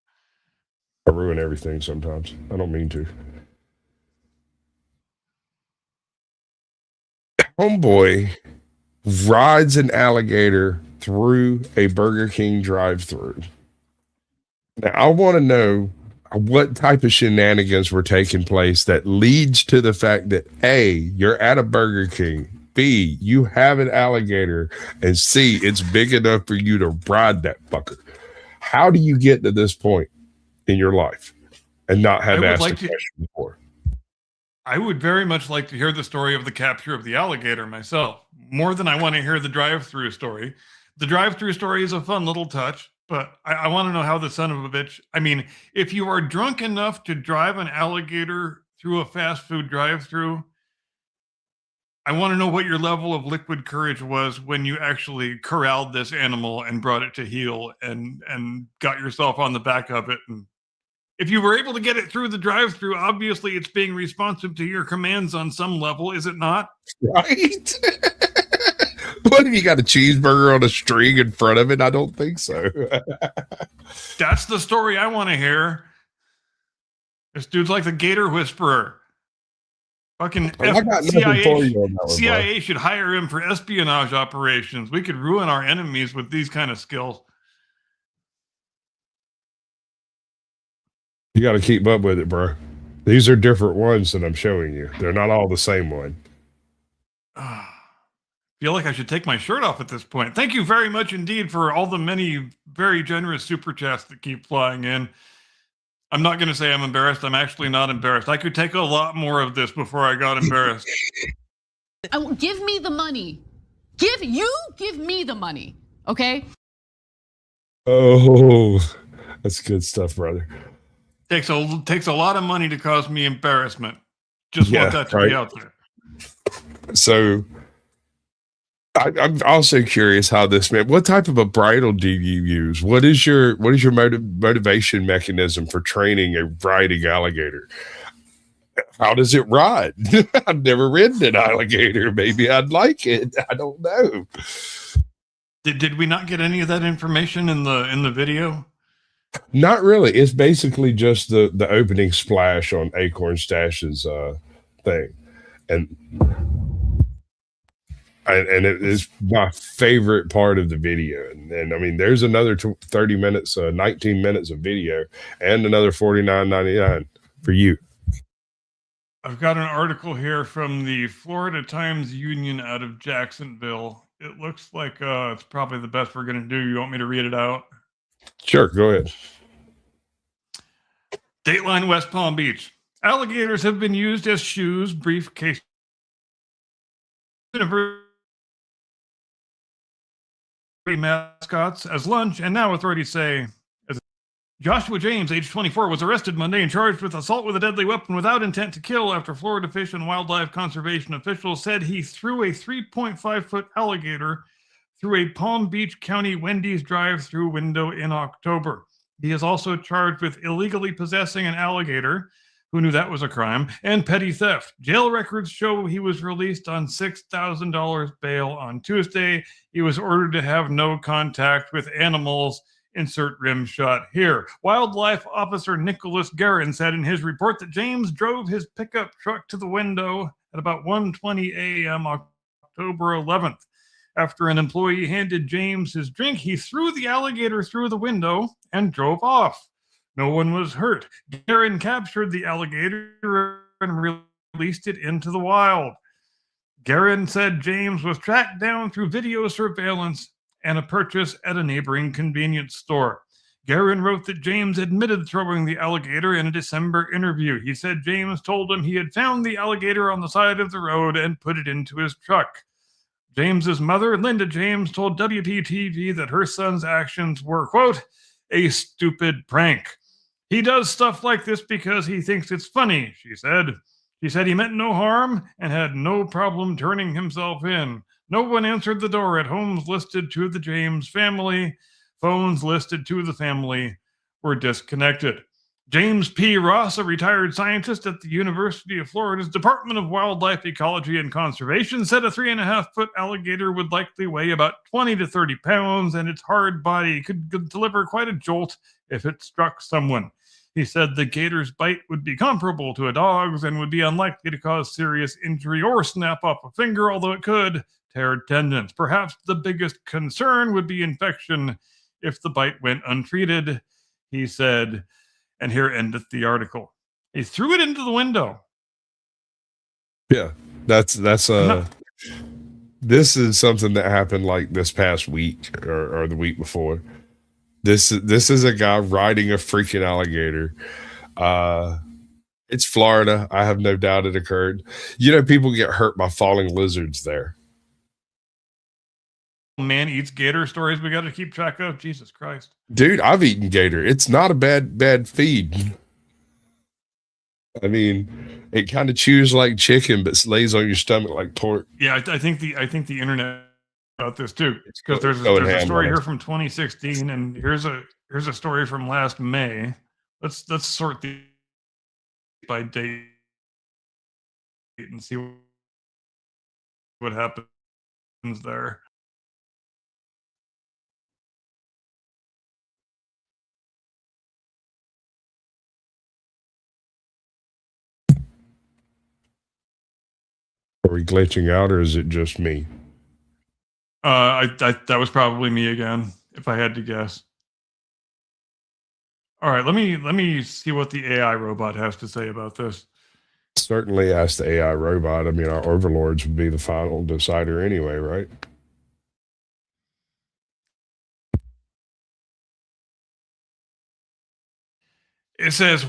I ruin everything sometimes. I don't mean to. Homeboy rides an alligator through a Burger King drive-through. Now, I want to know what type of shenanigans were taking place that leads to the fact that A, you're at a Burger King, B, you have an alligator, and C, it's big enough for you to ride that fucker. How do you get to this point in your life and not have I would asked like the to- question before? I would very much like to hear the story of the capture of the alligator myself, more than I want to hear the drive-through story. The drive-through story is a fun little touch, but I want to know how the son of a bitch. I mean, if you are drunk enough to drive an alligator through a fast food drive-through, I want to know what your level of liquid courage was when you actually corralled this animal and brought it to heel and got yourself on the back of it. And if you were able to get it through the drive-through, obviously it's being responsive to your commands on some level, is it not? Right? What if you got a cheeseburger on a string in front of it? I don't think so. That's the story I want to hear. This dude's like the Gator Whisperer. Fucking I got nothing for you on that one, bro. CIA should hire him for espionage operations. We could ruin our enemies with these kind of skills. You got to keep up with it, bro. These are different ones that I'm showing you. They're not all the same one. Feel like I should take my shirt off at this point. Thank you very much indeed for all the many very generous super chats that keep flying in. I'm not going to say I'm embarrassed. I'm actually not embarrassed. I could take a lot more of this before I got embarrassed. Give me the money. Give me the money. Okay? Oh, that's good stuff, brother. Takes a lot of money to cause me embarrassment. Just Yeah, want that to right. be out there. So I'm also curious how this man. What type of a bridle do you use? What is your motivation mechanism for training a riding alligator? How does it ride? I've never ridden an alligator. Maybe I'd like it. I don't know. Did we not get any of that information in the video? Not really. It's basically just the opening splash on Acorn Stash's thing, and it is my favorite part of the video. And I mean, there's another 30 minutes, 19 minutes of video, and another $49.99 for you. I've got an article here from the Florida Times Union out of Jacksonville. It looks like it's probably the best we're going to do. You want me to read it out? Sure, go ahead. Dateline West Palm Beach. Alligators have been used as shoes, briefcase, mascots, as lunch, and now authorities say Joshua James, age 24, was arrested Monday and charged with assault with a deadly weapon without intent to kill after Florida Fish and Wildlife Conservation officials said he threw a 3.5-foot alligator through a Palm Beach County Wendy's drive-through window in October. He is also charged with illegally possessing an alligator, Who knew that was a crime? And petty theft. Jail records show he was released on $6,000 bail on Tuesday. He was ordered to have no contact with animals. Insert rim shot here. Wildlife officer Nicholas Guerin said in his report that James drove his pickup truck to the window at about 1:20 a.m. October 11th. After an employee handed James his drink, he threw the alligator through the window and drove off. No one was hurt. Guerin captured the alligator and released it into the wild. Guerin said James was tracked down through video surveillance and a purchase at a neighboring convenience store. Guerin wrote that James admitted throwing the alligator in a December interview. He said James told him he had found the alligator on the side of the road and put it into his truck. James's mother, Linda James, told WPTV that her son's actions were, quote, a stupid prank. He does stuff like this because he thinks it's funny, she said. She said he meant no harm and had no problem turning himself in. No one answered the door at homes listed to the James family. Phones listed to the family were disconnected. James P. Ross, a retired scientist at the University of Florida's Department of Wildlife Ecology and Conservation, said a 3.5-foot alligator would likely weigh about 20 to 30 pounds, and its hard body could deliver quite a jolt if it struck someone. He said the gator's bite would be comparable to a dog's and would be unlikely to cause serious injury or snap off a finger, although it could tear tendons. Perhaps the biggest concern would be infection if the bite went untreated, he said. And here endeth the article. He threw it into the window. Yeah, that's this is something that happened like this past week or the week before. This is a guy riding a freaking alligator. It's Florida. I have no doubt it occurred. You know, people get hurt by falling lizards there. Man eats gator stories we got to keep track of. Jesus Christ. Dude, I've eaten gator. It's not a bad feed. I mean, it kind of chews like chicken, but lays on your stomach like pork. Yeah, I think the internet about this too, because there's a story here from 2016, and here's a story from last May. Let's sort these by date and see what happens there. Are we glitching out, or is it just me? That was probably me again, if I had to guess. All right, let me see what the AI robot has to say about this. Certainly ask the AI robot. I mean, our overlords would be the final decider anyway, right? It says,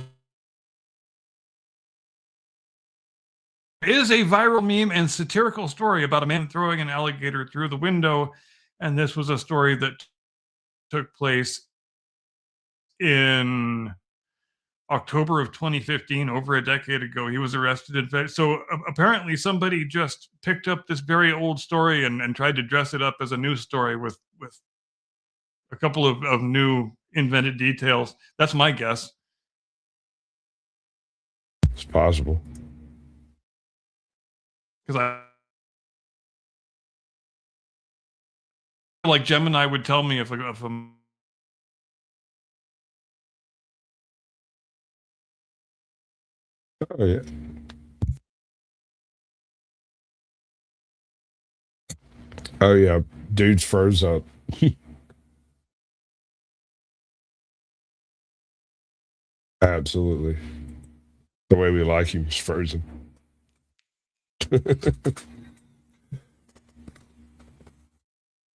is a viral meme and satirical story about a man throwing an alligator through the window. And this was a story that took place in October of 2015, over a decade ago. He was arrested in fact. So apparently somebody just picked up this very old story and tried to dress it up as a news story with a couple of new invented details. That's my guess. It's possible. Because I like Gemini would tell me if a oh yeah. Oh yeah, dude's froze up. Absolutely. The way we like him is frozen.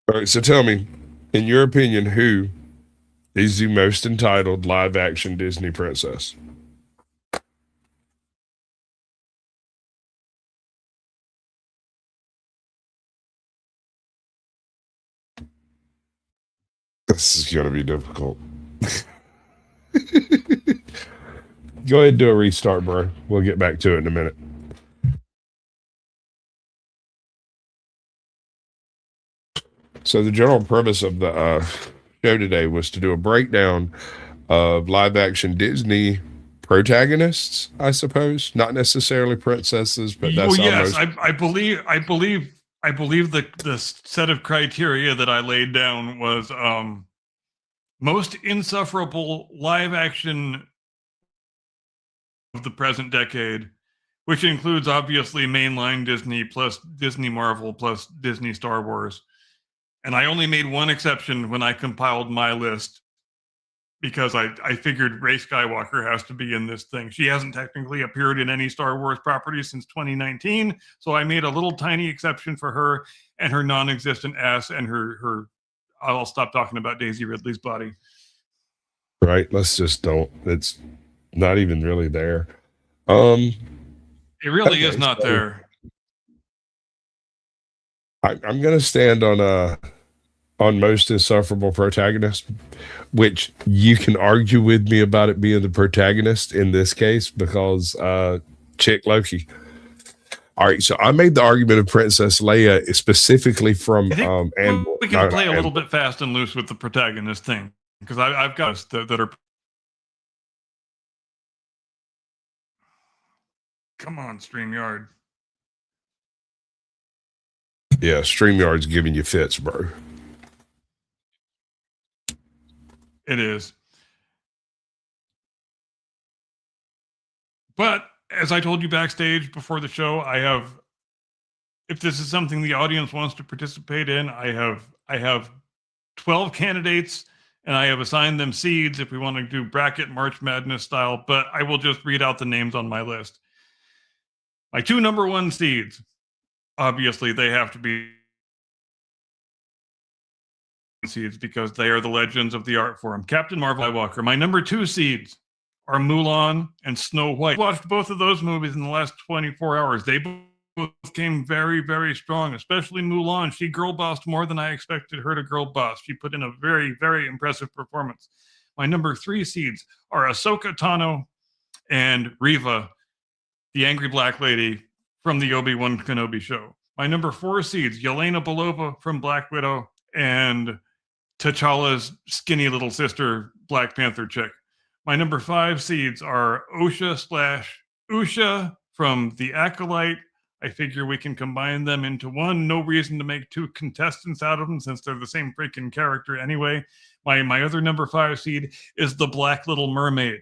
All right, so tell me, in your opinion, who is the most entitled live action Disney princess? This is going to be difficult. Go ahead and do a restart, bro. We'll get back to it in a minute. So the general premise of the show today was to do a breakdown of live action Disney protagonists, I suppose, not necessarily princesses, but that's yes, almost. I believe the set of criteria that I laid down was most insufferable live action of the present decade, which includes obviously mainline Disney plus Disney Marvel plus Disney Star Wars. And I only made one exception when I compiled my list because I figured Rey Skywalker has to be in this thing. She hasn't technically appeared in any Star Wars property since 2019, so I made a little tiny exception for her and her non-existent ass and her I'll stop talking about Daisy Ridley's body. Right. Let's just don't. It's not even really there. It really Okay, is not so- there. I'm going to stand on most insufferable protagonist, which you can argue with me about it being the protagonist in this case because Chick Loki. All right, so I made the argument of Princess Leia specifically from I think and we can play a little bit fast and loose with the protagonist thing because I've got that are. Come on, StreamYard. Yeah, StreamYard's giving you fits, bro. It is. But as I told you backstage before the show, if this is something the audience wants to participate in, I have 12 candidates and I have assigned them seeds if we want to do bracket March Madness style, but I will just read out the names on my list. My 2 number 1 seeds, obviously they have to be seeds because they are the legends of the art form. Captain Marvel, Skywalker. My number 2 seeds are Mulan and Snow White. I watched both of those movies in the last 24 hours. They both came very, very strong, especially Mulan. She girl bossed more than I expected her to girl boss. She put in a very, very impressive performance. My number 3 seeds are Ahsoka Tano and Reva, the angry black lady from the Obi-Wan Kenobi show. My number 4 seeds, Yelena Belova from Black Widow and T'Challa's skinny little sister, Black Panther chick. My number 5 seeds are Usha from The Acolyte. I figure we can combine them into one. No reason to make 2 contestants out of them since they're the same freaking character anyway. My other number 5 seed is the Black Little Mermaid.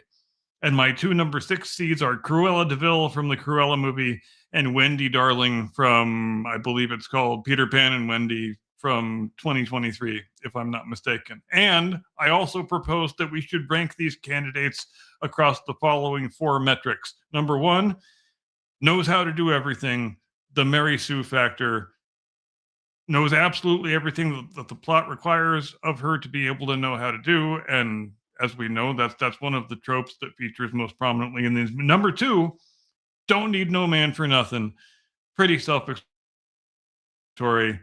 And my 2 number 6 seeds are Cruella DeVille from the Cruella movie and Wendy Darling from, I believe it's called Peter Pan and Wendy from 2023, if I'm not mistaken. And I also proposed that we should rank these candidates across the following 4 metrics. Number 1, knows how to do everything, the Mary Sue factor, knows absolutely everything that the plot requires of her to be able to know how to do. And as we know, that's one of the tropes that features most prominently in these. Number 2, don't need no man for nothing. Pretty self-explanatory,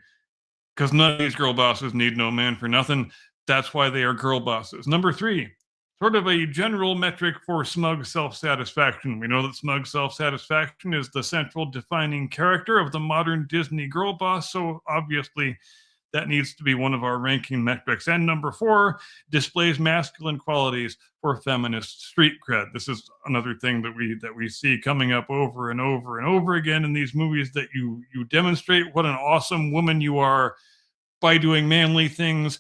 because none of these girl bosses need no man for nothing. That's why they are girl bosses. Number 3, sort of a general metric for smug self-satisfaction. We know that smug self-satisfaction is the central defining character of the modern Disney girl boss, so obviously that needs to be one of our ranking metrics. And number 4, displays masculine qualities for feminist street cred. This is another thing that we see coming up over and over and over again in these movies, that you demonstrate what an awesome woman you are by doing manly things.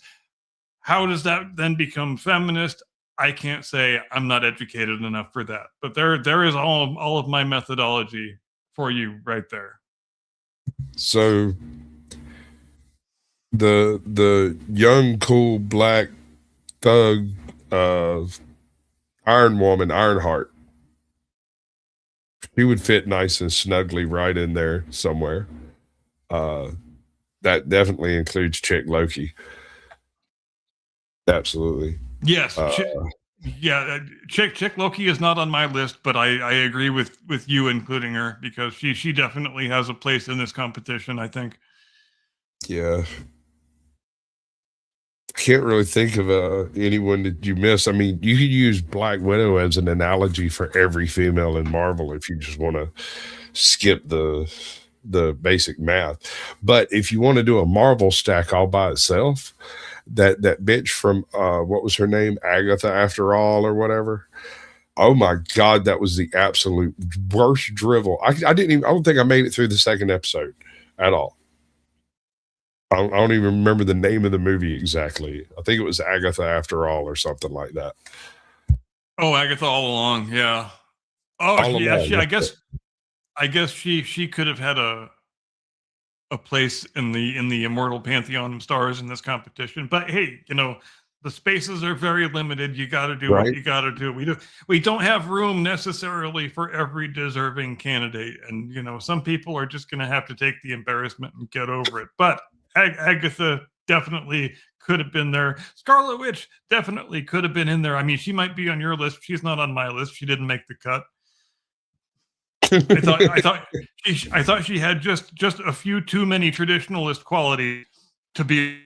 How does that then become feminist? I can't say. I'm not educated enough for that. But there is all of my methodology for you right there. So the young, cool, black thug Iron Woman, Ironheart, she would fit nice and snugly right in there somewhere. That definitely includes Chick Loki. Absolutely. Yes. Chick Loki is not on my list, but I agree with you including her, because she definitely has a place in this competition, I think. Yeah. I can't really think of anyone that you miss. I mean, you could use Black Widow as an analogy for every female in Marvel if you just want to skip the basic math. But if you want to do a Marvel stack all by itself, that bitch from what was her name, Agatha After All or whatever, Oh my God, that was the absolute worst drivel. I don't think I made it through the second episode at all. I don't even remember the name of the movie exactly. I think it was Agatha After All or something like that. Oh, Agatha All Along, yeah. Oh, All yeah. Along, I guess she could have had a place in the immortal pantheon of stars in this competition. But hey, the spaces are very limited. You got to do what Right. you got to do. We don't have room necessarily for every deserving candidate, and some people are just going to have to take the embarrassment and get over it. But Agatha definitely could have been there. Scarlet Witch definitely could have been in there. I mean, she might be on your list. She's not on my list. She didn't make the cut. I thought she had just a few too many traditionalist qualities to be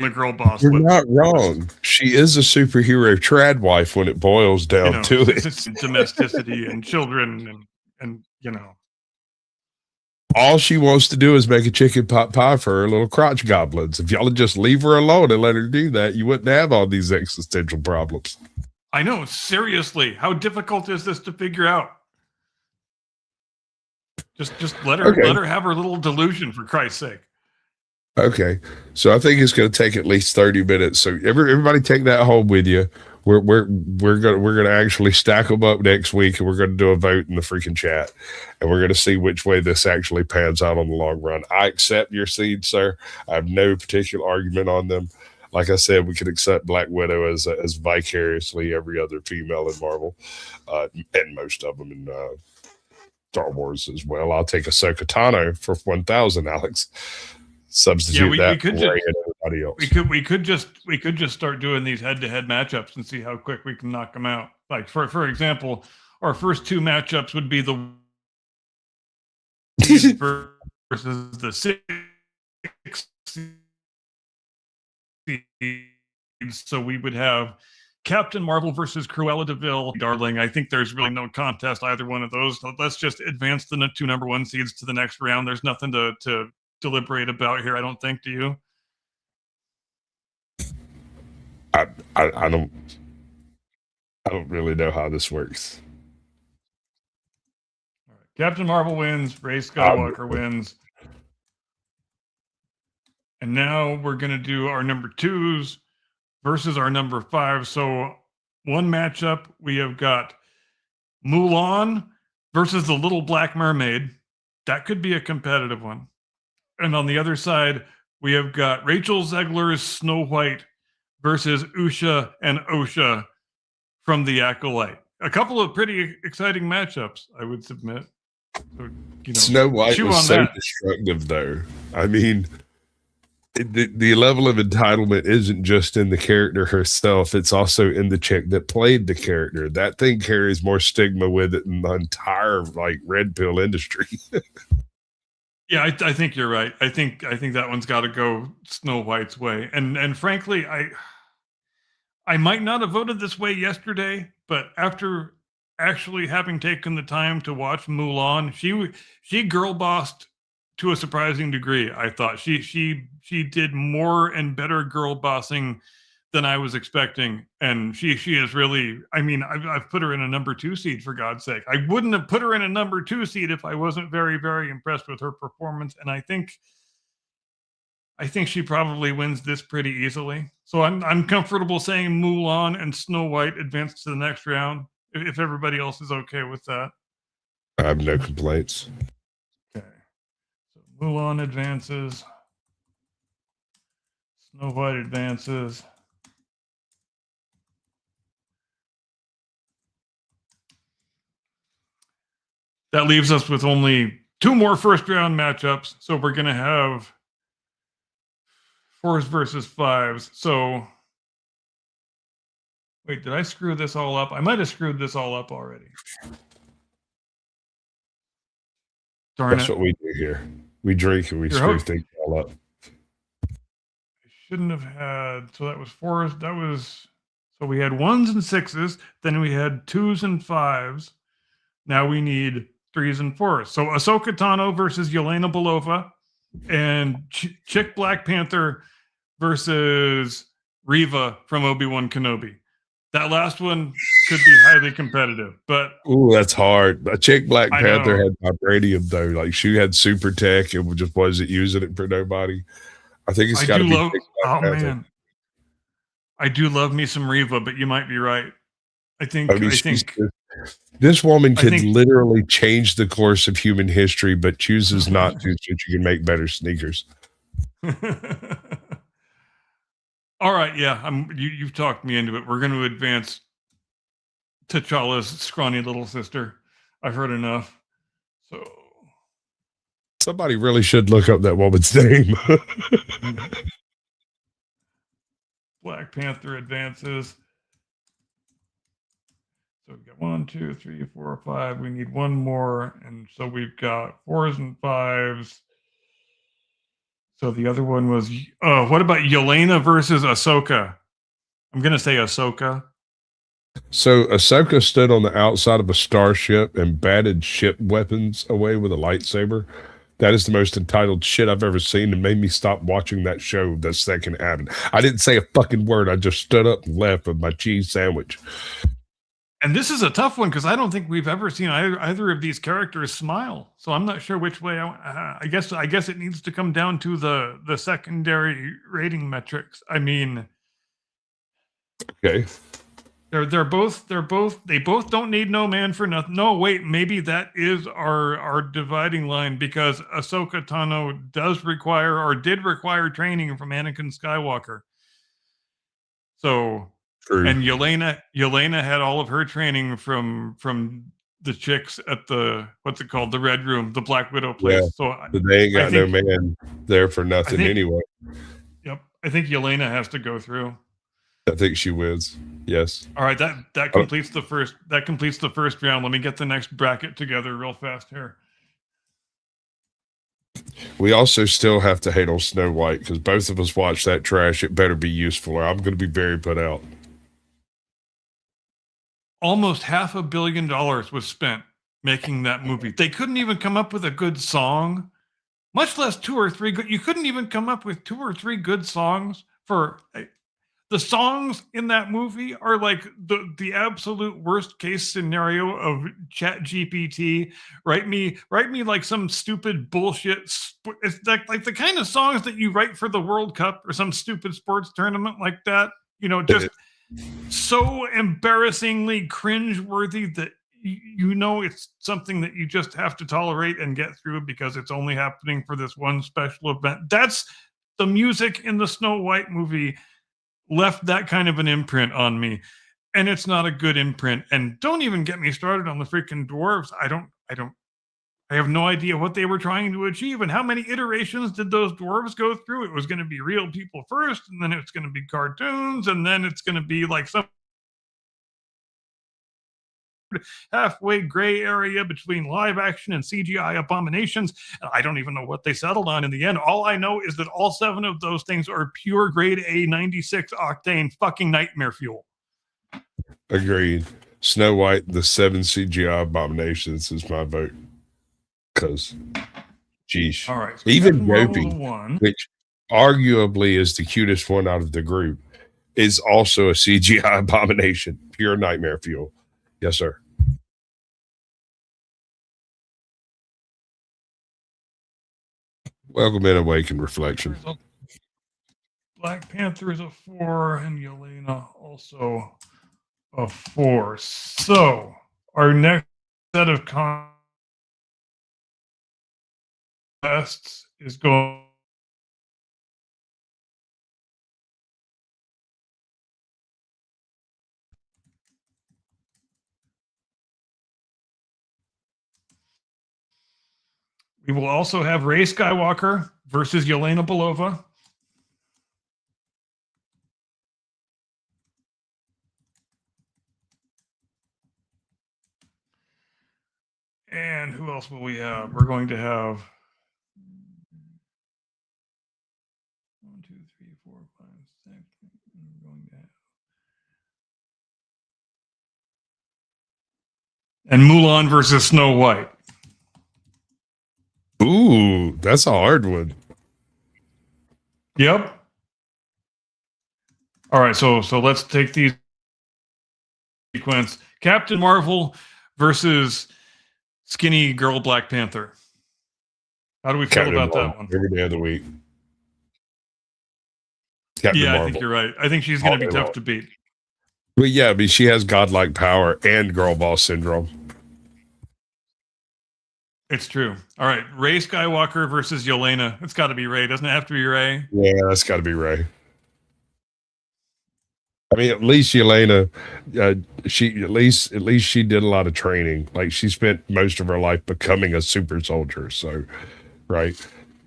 the girl boss. You're not wrong. She is a superhero trad wife when it boils down to it. It's domesticity and children and All she wants to do is make a chicken pot pie for her little crotch goblins. If y'all would just leave her alone and let her do that, you wouldn't have all these existential problems. I know, seriously. How difficult is this to figure out? Just let her have her little delusion, for Christ's sake. Okay, so I think it's going to take at least 30 minutes. So everybody take that home with you. We're gonna actually stack them up next week, and we're going to do a vote in the freaking chat, and we're going to see which way this actually pans out on the long run. I accept your seed, sir. I have no particular argument on them. Like I said, we could accept Black Widow as vicariously every other female in Marvel, and most of them in Star Wars as well. I'll take Ahsoka Tano for 1,000, Alex. Substitute we that could for everybody else. We could just start doing these head-to-head matchups and see how quick we can knock them out. Like for example, our first two matchups would be the versus the 6 seeds. So we would have Captain Marvel versus Cruella de Vil. Darling, I think there's really no contest either one of those. Let's just advance the two number 1 seeds to the next round. There's nothing to deliberate about here, I don't think. Do you? I don't really know how this works. All right. Captain Marvel wins. Ray Skywalker wins. And now we're going to do our number 2s versus our number 5. So one matchup, we have got Mulan versus the Little Black Mermaid. That could be a competitive one. And on the other side, we have got Rachel Zegler's Snow White versus Usha and Osha from The Acolyte. A couple of pretty exciting matchups, I would submit. So, Snow White was so destructive, though. I mean, the level of entitlement isn't just in the character herself, it's also in the chick that played the character. That thing carries more stigma with it than the entire red pill industry. Yeah, I think you're right. I think that one's got to go Snow White's way. And frankly, I might not have voted this way yesterday, but after actually having taken the time to watch Mulan, she girl bossed to a surprising degree. I thought she did more and better girl bossing than I was expecting, and she is really. I mean, I've put her in a number 2 seed, for God's sake. I wouldn't have put her in a number 2 seed if I wasn't very, very impressed with her performance, and I think she probably wins this pretty easily. So I'm comfortable saying Mulan and Snow White advance to the next round if everybody else is okay with that. I have no complaints. Okay, so Mulan advances, Snow White advances. That leaves us with only 2 more first round matchups. So we're going to have 4s versus 5s. So, wait, did I screw this all up? I might have screwed this all up already. Darn That's it. what we do here. We drink and we screw things all up. I shouldn't have had. So that was 4s. So we had 1s and 6s. Then we had 2s and 5s. Now we need 3s and 4s. So Ahsoka Tano versus Yelena Belova, and Chick Black Panther versus Reva from Obi-Wan Kenobi. That last one could be highly competitive, but Ooh, that's hard. A chick Black I Panther know. had vibranium though. Like she had super tech and just wasn't using it for nobody. I think it's I got to do be love. chick Black Oh Panther. man, I do love me some Reva, but you might be right. I think. I mean, I think. this woman I could think- literally change the course of human history, but chooses not to, so she can make better sneakers. All right, yeah, you've talked me into it. We're going to advance T'Challa's scrawny little sister. I've heard enough. So Somebody really should look up that woman's name. Black Panther advances. So we've got 1, 2, 3, 4, 5. We need one more, and so we've got 4s and 5s. So the other one was, what about Yelena versus Ahsoka? I'm going to say Ahsoka. So Ahsoka stood on the outside of a starship and batted ship weapons away with a lightsaber. That is the most entitled shit I've ever seen, and made me stop watching that show the second it happened. I didn't say a fucking word. I just stood up and left with my cheese sandwich. And this is a tough one because I don't think we've ever seen either of these characters smile. So I'm not sure which way. I guess it needs to come down to the secondary rating metrics. I mean, Okay. they both don't need no man for nothing. No, wait, maybe that is our dividing line, because Ahsoka Tano did require training from Anakin Skywalker. So. True. And Yelena had all of her training from the chicks at the, what's it called, the Red Room, the Black Widow place. Yeah, So but they ain't got no think- man there for nothing anyway. Yep, I think Yelena has to go through. I think she wins. Yes. All right, that completes the first. That completes the first round. Let me get the next bracket together real fast here. We also still have to hate on Snow White because both of us watched that trash. It better be useful, or I'm going to be very put out. Almost $500 million was spent making that movie. They couldn't even come up with a good song, much less 2 or 3 good. You couldn't even come up with 2 or 3 good songs for the songs in that movie are like the absolute worst case scenario of Chat GPT. Write me like some stupid bullshit. It's like the kind of songs that you write for the World Cup or some stupid sports tournament like that. You know, just so embarrassingly cringeworthy that you know it's something that you just have to tolerate and get through because it's only happening for this one special event. That's the music in the Snow White movie left that kind of an imprint on me, and it's not a good imprint. And don't even get me started on the freaking dwarves. I have no idea what they were trying to achieve and how many iterations did those dwarves go through. It was going to be real people first, and then it's going to be cartoons, and then it's going to be like some halfway gray area between live action and CGI abominations. And I don't even know what they settled on in the end. All I know is that all 7 of those things are pure grade A 96 octane fucking nightmare fuel. Agreed. Snow White, the 7 CGI abominations is my vote. Because, geesh. All right. So Even Captain Gopi, Marvel 1. which arguably is the cutest one out of the group, is also a CGI abomination. Pure nightmare fuel. Yes, sir. Welcome in Awakened Reflection. Black Panther is a 4, and Yelena also a 4. So our next set of contests is going. We will also have Rey Skywalker versus Yelena Belova. And who else will we have? We're going to have 1, 2, 3, 4, 5, 6. We're going to have and Mulan versus Snow White. Ooh, that's a hard one. Yep. All right, so let's take these sequence. Captain Marvel versus skinny girl Black Panther. How do we feel about that one? Every day of the week. Captain Yeah, I Marvel. think you're right. I think she's going All to be day tough long. to beat. Well, yeah, I mean, she has godlike power and girl boss syndrome. It's true. All right, Rey Skywalker versus Yelena. It's got to be Rey. Doesn't it have to be Rey? Yeah, that's got to be Rey. I mean, at least Yelena, at least she did a lot of training. Like she spent most of her life becoming a super soldier. So, right,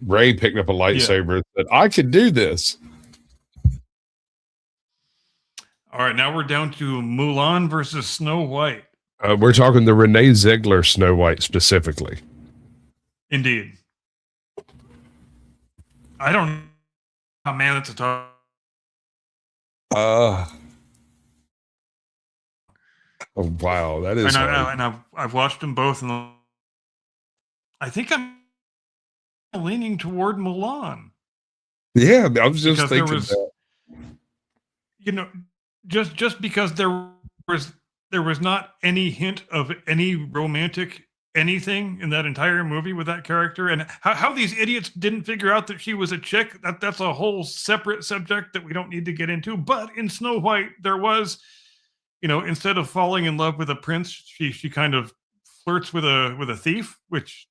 Rey picked up a lightsaber and said, "I can do this." All right, now we're down to Mulan versus Snow White. We're talking the Renee Ziegler Snow White specifically. Indeed. I don't know. Oh, man, that's a tough. Oh wow, that is hard. And I've watched them both, and I think I'm leaning toward Mulan. Yeah, I was just Because thinking there was, that. you know, just because there was not any hint of any romantic anything in that entire movie with that character, and how these idiots didn't figure out that she was a chick, that's a whole separate subject that we don't need to get into. But in Snow White, there was, instead of falling in love with a prince, she kind of flirts with a thief, which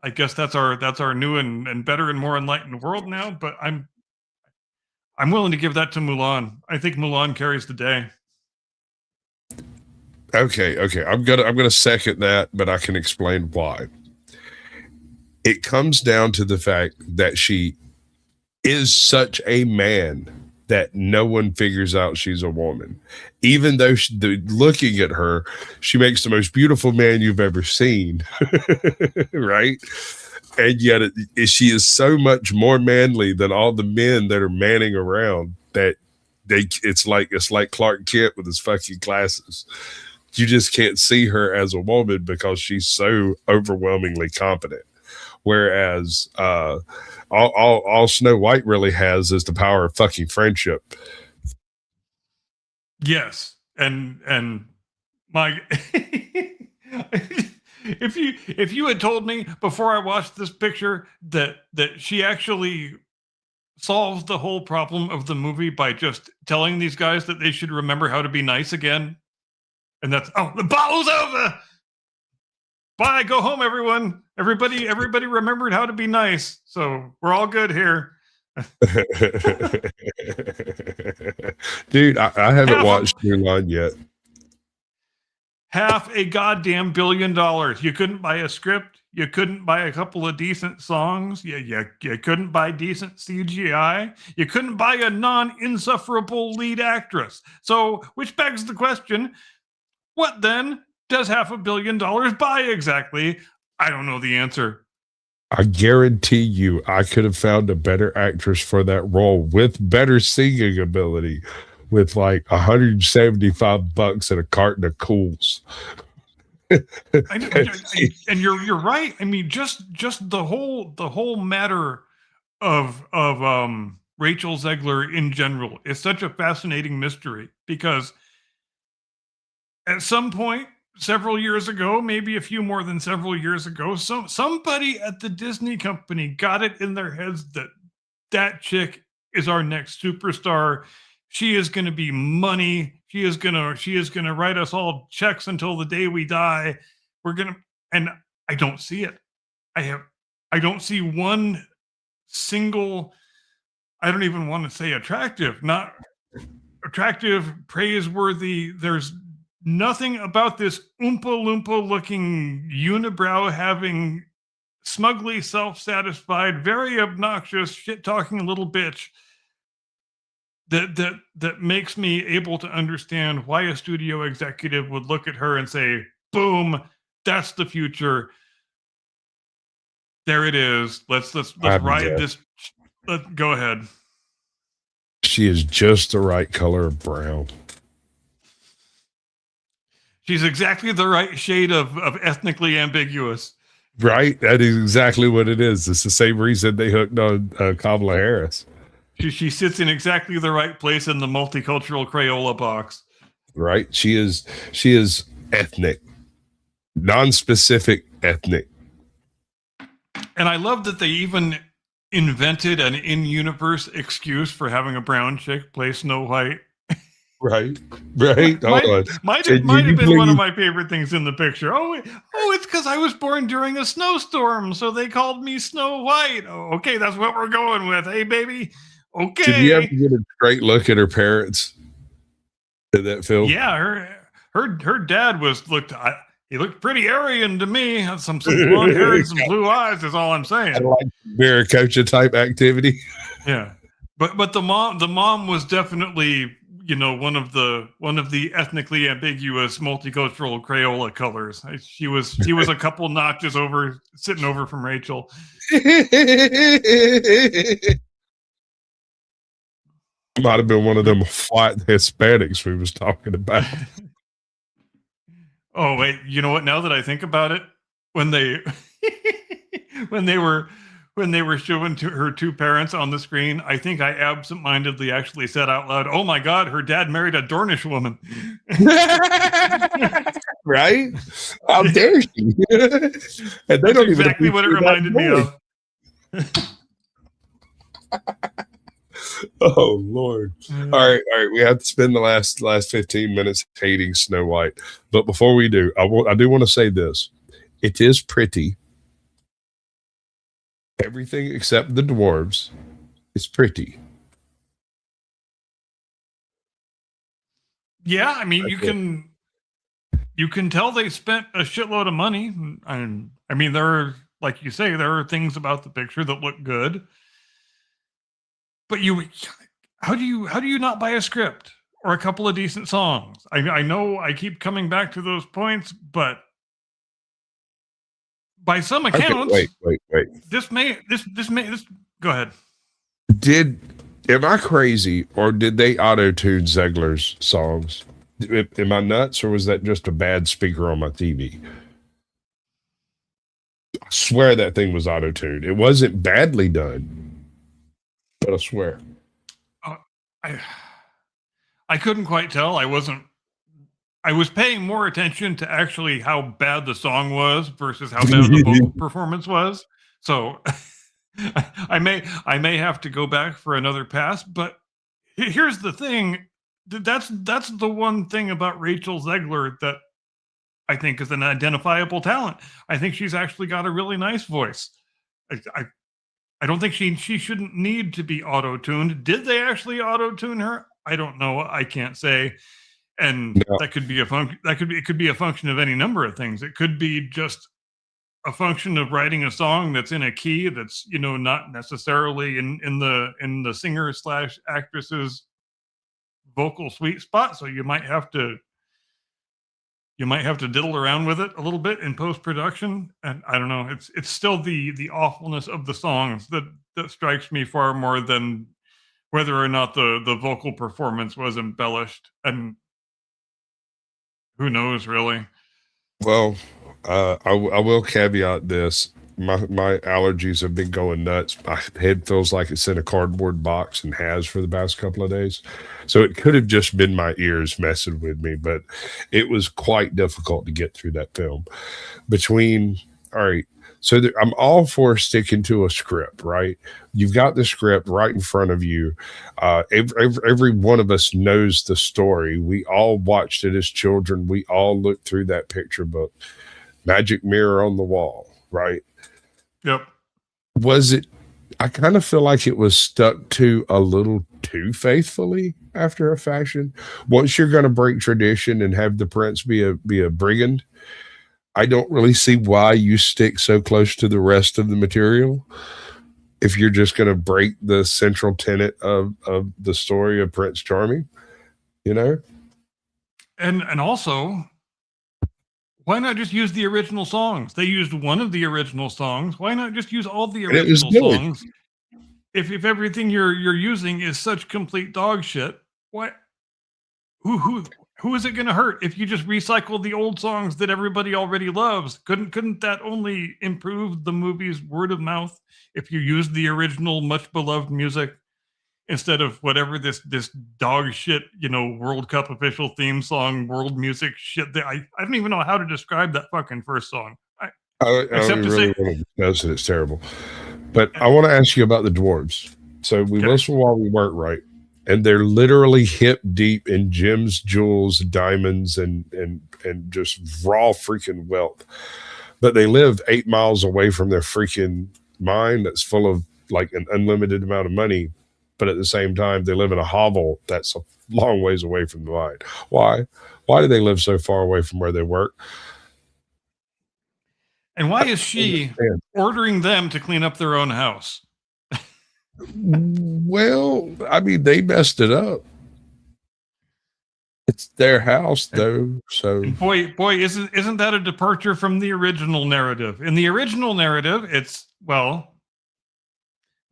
I guess that's our new and better and more enlightened world now. But I'm willing to give that to Mulan. I think Mulan carries the day. Okay. I'm gonna second that, but I can explain why. It comes down to the fact that she is such a man that no one figures out she's a woman. Even though looking at her, she makes the most beautiful man you've ever seen. Right? And yet she is so much more manly than all the men that are manning around that it's like Clark Kent with his fucking glasses. You just can't see her as a woman because she's so overwhelmingly competent. Whereas all Snow White really has is the power of fucking friendship. Yes, and my if you had told me before I watched this picture that she actually solves the whole problem of the movie by just telling these guys that they should remember how to be nice again, and that's the battle's over. Bye, go home, everyone. Everybody remembered how to be nice, so we're all good here. Dude, I haven't watched Mulan yet. $500 goddamn billion. You couldn't buy a script. You couldn't buy a couple of decent songs. You couldn't buy decent CGI. You couldn't buy a non-insufferable lead actress. So, which begs the question, what then does $500 million buy exactly? I don't know the answer. I guarantee you I could have found a better actress for that role with better singing ability with like $175 and a carton of Cools. And you're right. I mean, just the whole matter of Rachel Zegler in general is such a fascinating mystery, because at some point several years ago, maybe a few more than several years ago, somebody at the Disney company got it in their heads that chick is our next superstar. She is going to be money. She is going to write us all checks until the day we die. And I don't see it. I don't see one single, I don't even want to say attractive, not attractive, praiseworthy. There's nothing about this Oompa Loompa looking, unibrow having, smugly self-satisfied, very obnoxious, shit-talking little bitch that makes me able to understand why a studio executive would look at her and say, boom, that's the future. There it is. Let's ride this. Go ahead. She is just the right color of brown. She's exactly the right shade of ethnically ambiguous. Right? That is exactly what it is. It's the same reason they hooked on Kamala Harris. She sits in exactly the right place in the multicultural Crayola box. right? She is ethnic, non-specific ethnic. And I love that they even invented an in-universe excuse for having a brown chick play Snow White. Right. Hold on. Might Did have you been one of please- my favorite things in the picture. Oh, it's because I was born during a snowstorm, so they called me Snow White. Oh, okay, that's what we're going with. Hey, baby. Okay. Did you ever get a straight look at her parents in that film? Yeah, her dad he looked pretty Aryan to me. Had some blonde hair and some blue eyes. Is all I'm saying. I like Viracocha type activity. Yeah, but the mom was definitely, you know, one of the ethnically ambiguous multicultural Crayola colors. She was a couple notches sitting over from Rachel. Might have been one of them white Hispanics we was talking about. Oh wait, you know what? Now that I think about it, when they when they were showing her two parents on the screen, I think I absentmindedly actually said out loud, "Oh my God, her dad married a Dornish woman." Right? How dare she? And they That's don't even exactly what it reminded me of. Oh Lord! All right. We have to spend the last 15 minutes hating Snow White, but before we do, I do want to say this: it is pretty. Everything except the dwarves is pretty. Yeah, I mean, you can tell they spent a shitload of money. And I mean, like you say, there are things about the picture that look good. But how do you not buy a script or a couple of decent songs? I know I keep coming back to those points, but by some accounts, wait. this go ahead. Am I crazy, or did they auto-tune Zegler's songs? Am I nuts, or was that just a bad speaker on my TV? I swear that thing was auto-tuned. It wasn't badly done, but I swear. I couldn't quite tell. I was paying more attention to actually how bad the song was versus how bad the vocal performance was. So I may have to go back for another pass, but here's the thing. That's the one thing about Rachel Zegler that I think is an identifiable talent. I think she's actually got a really nice voice. I don't think she shouldn't need to be auto-tuned. Did they actually auto-tune her? I don't know. I can't say. And No. that could be it could be a function of any number of things. It could be just a function of writing a song that's in a key that's, you know, not necessarily in the singer / actress's vocal sweet spot. So you might have to diddle around with it a little bit in post-production. And I don't know, it's still the awfulness of the songs that strikes me far more than whether or not the vocal performance was embellished. And who knows, really? Well, I will caveat this. My allergies have been going nuts. My head feels like it's in a cardboard box and has for the past couple of days. So it could have just been my ears messing with me, but it was quite difficult to get through that film. All right, so I'm all for sticking to a script, right? You've got the script right in front of you. Every one of us knows the story. We all watched it as children. We all looked through that picture book. Magic mirror on the wall, right? Yep. I kind of feel like it was stuck to a little too faithfully after a fashion. Once you're going to break tradition and have the prince be a brigand, I don't really see why you stick so close to the rest of the material if you're just going to break the central tenet of the story of Prince Charming, you know? And also, why not just use the original songs? They used one of the original songs. Why not just use all the original songs? If everything you're using is such complete dog shit, what? Who is it going to hurt if you just recycle the old songs that everybody already loves? Couldn't that only improve the movie's word of mouth if you used the original, much beloved music? instead of whatever this dog shit, World Cup official theme song, world music shit. I don't even know how to describe that fucking first song. I Except to really say- want to discuss it. It's terrible. But I want to ask you about the dwarves. So we Okay. listened while we weren't right, and they're literally hip deep in gems, jewels, diamonds, and just raw freaking wealth. But they live 8 miles away from their freaking mine that's full of like an unlimited amount of money. But at the same time, they live in a hovel that's a long ways away from the mine. Why? Why do they live so far away from where they work? And why is she understand. ordering them to clean up their own house? Well, I mean, they messed it up. It's their house, though. So And boy, isn't that a departure from the original narrative? In the original narrative, it's, well,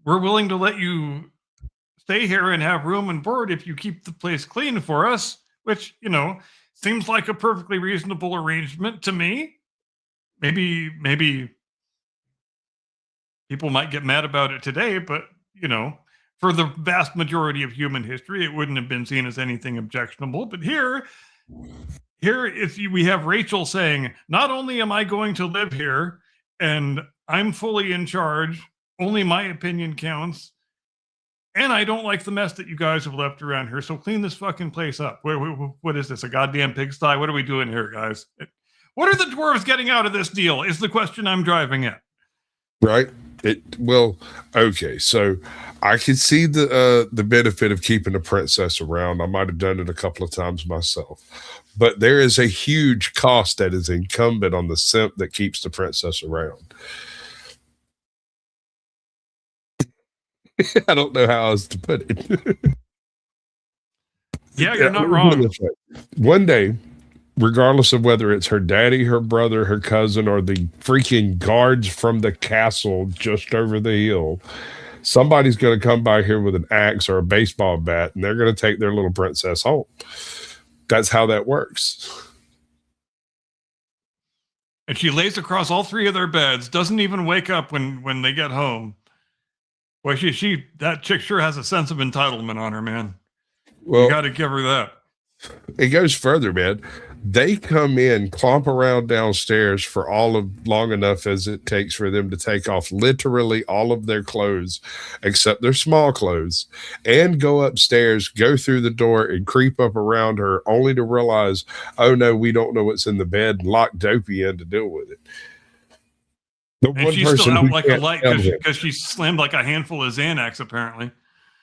we're willing to let you stay here and have room and board if you keep the place clean for us, which, seems like a perfectly reasonable arrangement to me. Maybe people might get mad about it today, but, for the vast majority of human history, it wouldn't have been seen as anything objectionable. But here we have Rachel saying, not only am I going to live here and I'm fully in charge, only my opinion counts, and I don't like the mess that you guys have left around here, so clean this fucking place up. What is this, a goddamn pigsty? What are we doing here, guys? What are the dwarves getting out of this deal is the question I'm driving at. right. Okay. So I can see the benefit of keeping the princess around. I might have done it a couple of times myself, but there is a huge cost that is incumbent on the simp that keeps the princess around. I don't know how else to put it. Yeah, you're not let me put it wrong. this way. One day, regardless of whether it's her daddy, her brother, her cousin, or the freaking guards from the castle just over the hill, somebody's going to come by here with an axe or a baseball bat, and they're going to take their little princess home. That's how that works. And she lays across all three of their beds, doesn't even wake up when they get home. Well, that chick sure has a sense of entitlement on her, man. Well, You got to give her that. it goes further, man. They come in, clomp around downstairs for long enough as it takes for them to take off literally all of their clothes, except their small clothes, and go upstairs, go through the door, and creep up around her, only to realize, oh no, we don't know what's in the bed, and lock Dopey in to deal with it. The And she's still out who like a can't light tell him. because she slammed like a handful of Xanax, apparently.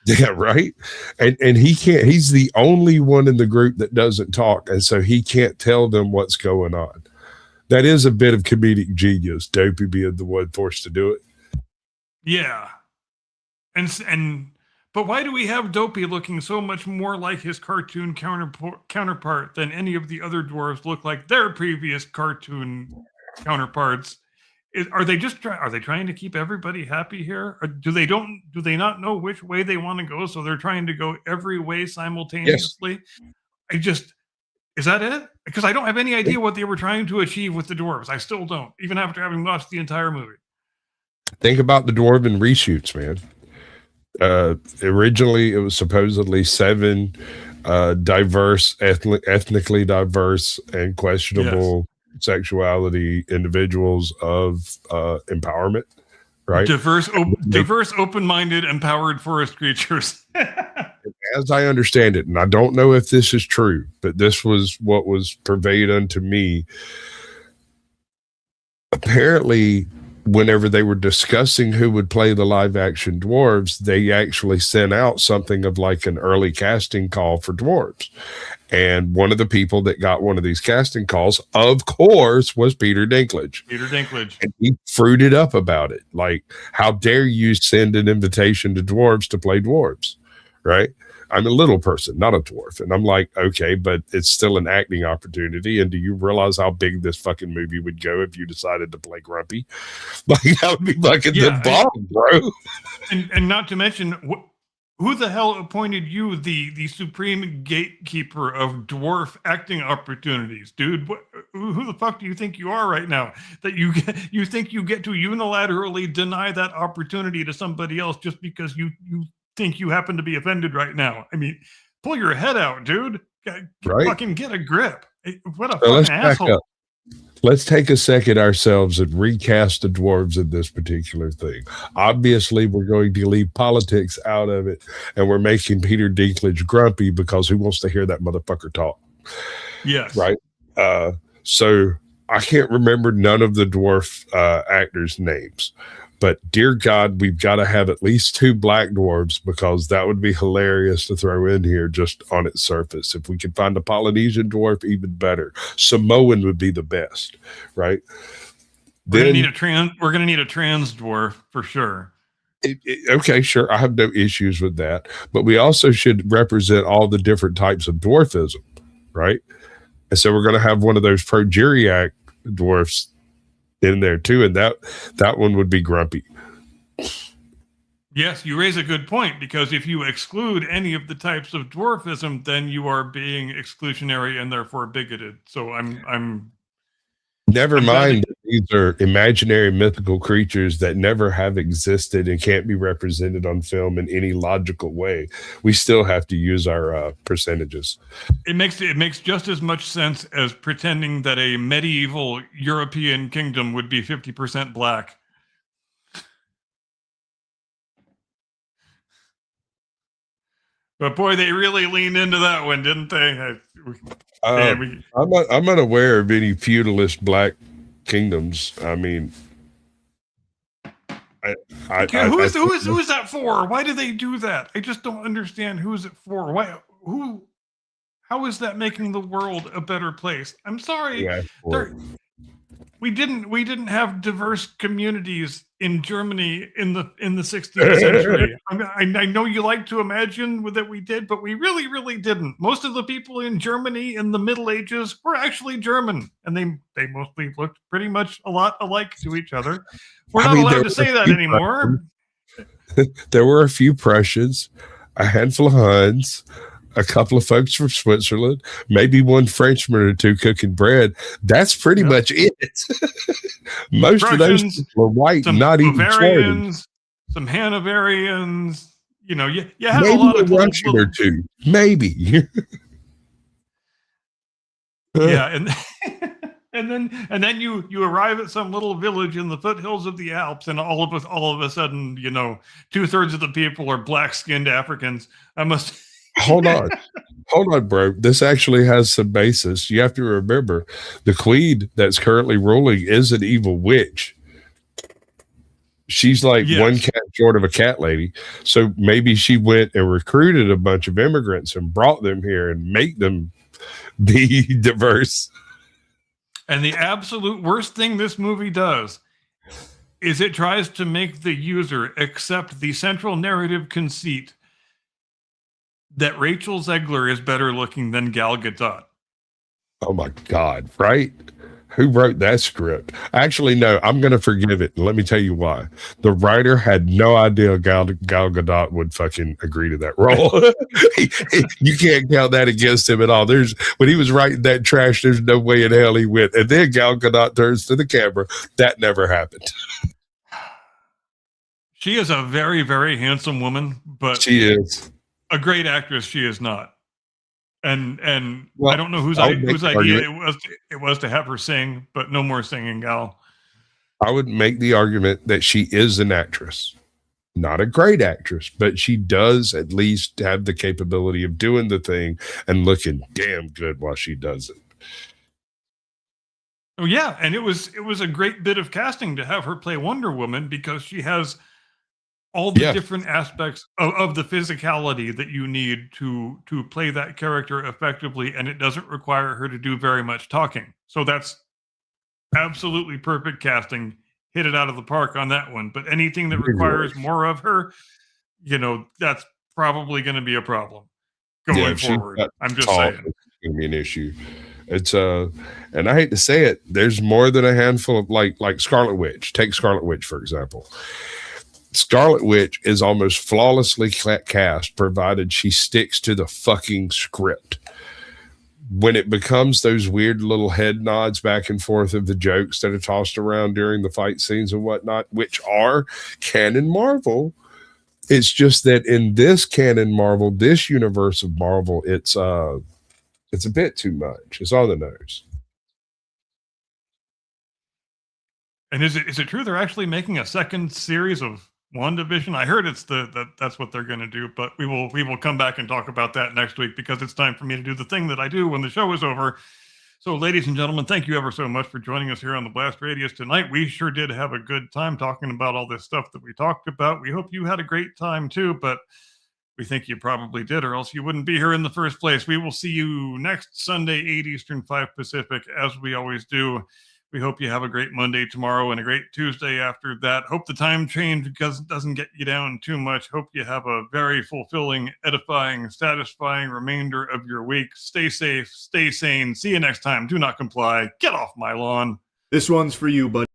Yeah, right. And he can't. He's the only one in the group that doesn't talk, and so he can't tell them what's going on. That is a bit of comedic genius. Dopey being the one forced to do it. Yeah. But why do we have Dopey looking so much more like his cartoon counterpart than any of the other dwarves look like their previous cartoon counterparts? Are they trying to keep everybody happy here? Or do they not know which way they want to go, so they're trying to go every way simultaneously? Is that it? Because I don't have any idea what they were trying to achieve with the dwarves. I still don't, even after having watched the entire movie. Think about the dwarven reshoots, man. Originally, it was supposedly 7 diverse, ethnically diverse, and questionable sexuality individuals of empowerment, right? Diverse, open-minded, empowered forest creatures. As I understand it, and I don't know if this is true, but this was what was purveyed unto me. Apparently, whenever they were discussing who would play the live action dwarves, they actually sent out something of like an early casting call for dwarves. And one of the people that got one of these casting calls, of course, was Peter Dinklage. Peter Dinklage. And he fruited up about it. Like, how dare you send an invitation to dwarves to play dwarves, right? I'm a little person, not a dwarf. And I'm like, okay, but it's still an acting opportunity. And do you realize how big this fucking movie would go if you decided to play Grumpy? Like, that would be fucking the bomb, bro. And not to mention, who the hell appointed you the supreme gatekeeper of dwarf acting opportunities, dude? Who the fuck do you think you are right now? That you think you get to unilaterally deny that opportunity to somebody else just because you think you happen to be offended right now. I mean, pull your head out, dude. Right. Fucking get a grip. What a So let's fucking back asshole. up. Let's take a second ourselves and recast the dwarves in this particular thing. Obviously, we're going to leave politics out of it, and we're making Peter Dinklage grumpy because who wants to hear that motherfucker talk? Yes. Right? So I can't remember none of the dwarf actors' names, but dear God, we've got to have at least 2 black dwarves because that would be hilarious to throw in here just on its surface. If we could find a Polynesian dwarf, even better. Samoan would be the best, right? We're gonna need a trans dwarf for sure. Okay, sure. I have no issues with that, but we also should represent all the different types of dwarfism, right? And so we're going to have one of those progeriac dwarfs in there too, and that one would be grumpy. Yes, you raise a good point, because if you exclude any of the types of dwarfism, then you are being exclusionary and therefore bigoted. So I'm Never mind that these are imaginary mythical creatures that never have existed and can't be represented on film in any logical way. We still have to use our percentages. It makes just as much sense as pretending that a medieval European kingdom would be 50% black. But boy, they really leaned into that one, didn't they? I'm unaware of any feudalist black kingdoms. I mean, who is that for? Why do they do that? I just don't understand. Who's it for? How is that making the world a better place? I'm sorry. Yeah, we didn't have diverse communities in Germany in the 16th century. I know you like to imagine that we did, but we really, really didn't. Most of the people in Germany in the Middle Ages were actually German, and they mostly looked pretty much a lot alike to each other. We're not allowed to say that anymore. There were a few Prussians, a handful of Huns, a couple of folks from Switzerland, maybe one Frenchman or 2 cooking bread. That's pretty much it. Most of those were white, not even Bavarians, some Hanoverians. You know, you have maybe a lot of Russian or 2, maybe. Yeah, and then you arrive at some little village in the foothills of the Alps, and all of a sudden, 2/3 of the people are black-skinned Africans. Hold on, bro. This actually has some basis. You have to remember, the queen that's currently ruling is an evil witch. She's like one cat short of a cat lady. So maybe she went and recruited a bunch of immigrants and brought them here and make them be diverse. And the absolute worst thing this movie does is it tries to make the user accept the central narrative conceit that Rachel Zegler is better looking than Gal Gadot. Oh my God, right? Who wrote that script? Actually, no, I'm going to forgive it. Let me tell you why. The writer had no idea Gal Gadot would fucking agree to that role. You can't count that against him at all. When he was writing that trash, there's no way in hell he went. And then Gal Gadot turns to the camera. That never happened. She is a very, very handsome woman, but she is a great actress. She is not. And well, I don't know whose idea it was to have her sing, but no more singing, Gal. I would make the argument that she is an actress, not a great actress, but she does at least have the capability of doing the thing and looking damn good while she does it. Oh yeah, and it was a great bit of casting to have her play Wonder Woman, because she has all the different aspects of the physicality that you need to play that character effectively, and it doesn't require her to do very much talking. So that's absolutely perfect casting. Hit it out of the park on that one. But anything that requires more of her, that's probably going to be a problem going forward. I'm just saying. It's going to be an issue. It's and I hate to say it, there's more than a handful of like Scarlet Witch. Take Scarlet Witch, for example. Scarlet Witch is almost flawlessly cast, provided she sticks to the fucking script. When it becomes those weird little head nods back and forth of the jokes that are tossed around during the fight scenes and whatnot, which are canon Marvel, It's just that in this canon Marvel, this universe of Marvel, it's a bit too much. It's on the nose. And is it true they're actually making a second series of WandaVision? I heard that's what they're going to do, but we will come back and talk about that next week because it's time for me to do the thing that I do when the show is over. So, ladies and gentlemen, thank you ever so much for joining us here on the Blast Radius tonight. We sure did have a good time talking about all this stuff that we talked about. We hope you had a great time too, but we think you probably did, or else you wouldn't be here in the first place. We will see you next Sunday, 8 Eastern, 5 Pacific, as we always do. We hope you have a great Monday tomorrow and a great Tuesday after that. Hope the time change doesn't get you down too much. Hope you have a very fulfilling, edifying, satisfying remainder of your week. Stay safe, stay sane. See you next time. Do not comply. Get off my lawn. This one's for you, buddy.